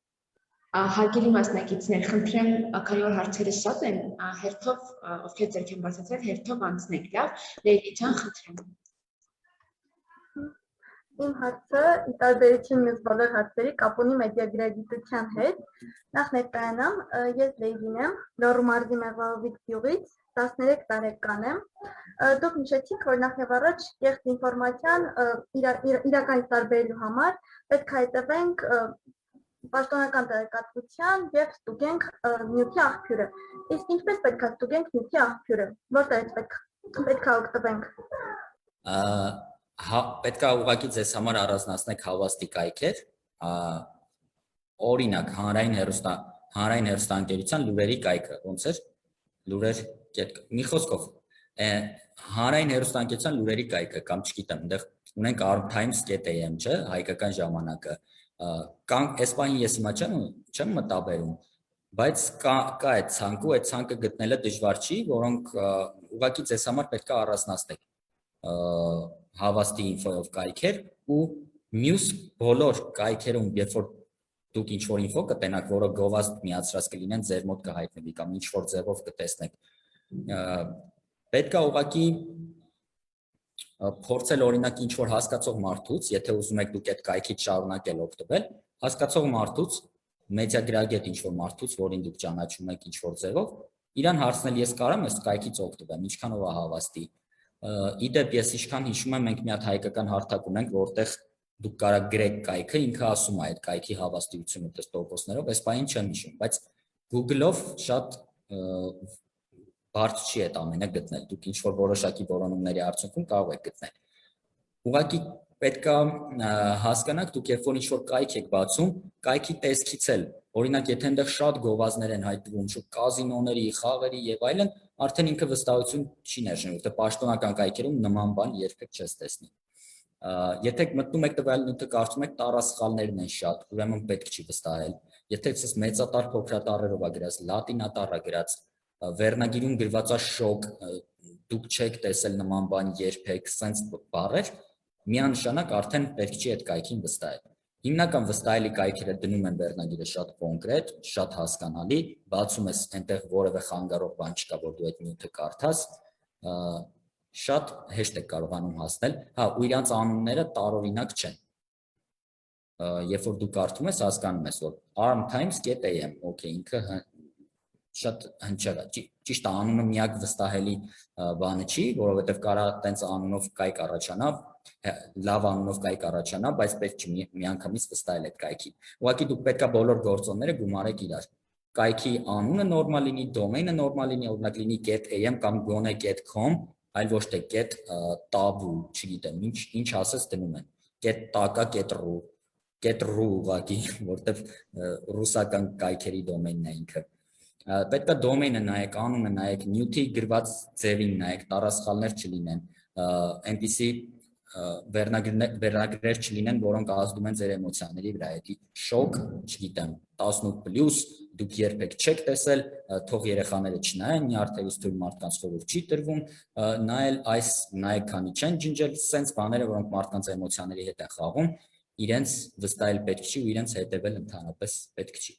Հարգելի մասնակիցներ, խնդրեմ, քանի որ հարցերը շատ են, հերթով, ովքեր ձեռք են բարձրացրել, հերթով անցնեք, լավ, Լեյլի ջան, խնդրեմ։ Իմ հարցը ի տարբերություն մյուս բոլոր հարցերի կապ ունի մեդիագրագիտության հետ։ Նախ ներկայանամ, ես Լեյլին եմ, Լոռու մարզի Մեղվահովիտ գյուղից, 13 տարեկան եմ։ Դուք նշեցիք, որ նախ եւ առաջ կեղծ ինֆորմացիան իրականից տարբերելու համար պետք է հետևենք պաշտոնական տեղեկատվության եւ ստուգենք նյութի աղբյուրը։ Իսկ ինչպես պետք է ստուգենք նյութի աղբյուրը, որտեղից պետք է օգտվենք։ Պետք է ուղղակի ձեզ համար առանձնացնեք հավաստի կայքեր, օրինակ հանրային հեռուստաընկերության լուրերի կայքը, ոնց էր լուրեր մի խոսքով հանրային հեռուստաընկերության լուրերի կայքը կամ չգիտեմ, այնտեղ ունենք armtimes.am, չէ, հայկական ժամանակը, կան այս պահին ես հիմա չեմ մտաբերում, բայց կա այդ ցանկը, այդ ցանկը գտնելը դժվար չի, որոնք ուղղակի ձեզ համար պետք է առանձնացնեք հավաստի ինֆոյով կայքեր ու մյուս բոլոր կայքերում, երբ որ դուք ինչ-որ ինֆո կտենաք, որը գովազդ միացրած կլինեն, ձեր մոտ կհայտնվի կամ ինչ-որ ձևով կտեսնեք, պետք է ուղղակի փորձել օրինակ ինչ-որ հասկացող մարդուց, եթե ուզում եք դուք այդ կայքից շարունակել օգտվել, հասկացող մարդուց, մեդիագրագետ ինչ-որ մարդուց, որին դուք ճանաչում եք ինչ-որ ձևով, իրան հարցնել ես կարամ այս կայքից օգտվեմ, ինչքանով է հավաստի։ Իդեպ ես ինչքան հիշում եմ, մենք մի հատ հայկական հարթակ ունենք, որտեղ դուք կարաք գրեք կայքը, ինքը ասում է այդ կայքի հավաստիությունը տոկոսներով, այս բանին չեմ հիշում, բայց Google-ով շատ բարդ չի այդ ամենը գտնել, դուք ինչ-որ որոշակի որոնումների արդյունքում կարող եք գտնել։ Ուղղակի պետք է հասկանաք, դուք երբ որ ինչ-որ կայք եք բացում, կայքի տեսքից էլ, օրինակ եթե այնտեղ շատ գովազդներ են հայտնվում, շուտ կազինոների, խաղերի եւ այլն, արդեն ինքը վստահություն չի ներշնչում, որտեղ պաշտոնական կայքերում նման բան երբեք չես տեսնի։ Եթե մտնում եք տվյալ նյութը կարծում եք տառասխալներն են շատ, ուրեմն պետք չի վստահել։ Եթե ցես մեծատառ փոքրատառերով է գրած, լատինատառ է գրած, վերնագիրում գրված է շոկ, դուք չեք տեսել նման բան երբեք, սենց բառեր, միանշանակ արդեն պետք չի այդ կայքին վստահել։ Հիմնական վստահելի կայքերը դնում են վերնագիրը շատ կոնկրետ, շատ հասկանալի, բացում ես այնտեղ որևէ խանգարող բան չկա, որ դու այդ նյութը կարդաս, շատ հեշտ է կարողանում հասնել, հա, ու իրանց անունները տարօրինակ չեն։ Երբ որ դու կարդում ես, հասկանում ես, որ armtimes.am, okay, ինքը շատ հնչեղ է, ճիշտ է, անունը միակ վստահելի բանը չի, որովհետև կարա տենց անունով կայք առաջանա, լավ անունով կայք առաջանա, բայց պետք չի միանգամից վստահել այդ կայքին։ Ուղղակի դուք պետք է բոլոր գործոնները գումարեք իրար։ Կայքի անունը նորմալ լինի, դոմեյնը նորմալ լինի, օրինակ լինի .am կամ գոնե .com, այլ ոչ թե .tabu, չգիտեմ, ինչ ասես դնում են, .taka.ru ուղղակի, որտեղ ռուսական կայքերի դոմեյնն է ինքը։ Պետք է դոմեյնը նայեք, անունը նայեք, նյութի գրված ձևին նայեք, տառասխալներ չլինեն, այնպիսի վերնագրեր չլինեն, որոնք ազդում են ձեր էմոցիաների վրա, էդի շոկ, չգիտեմ, 18+, դուք երբեք չեք տեսել, թող երեխաները չնայեն, նյարդերից թույլ մարդկանց խորհուրդ չի տրվում, նայել այս նայեք քանի չեն ջնջել, սենց բաները, որոնք մարդկանց էմոցիաների հետ են խաղում, իրենց վստահել պետք չի ու իրենց հետևել ընդհանրապես պետք չի։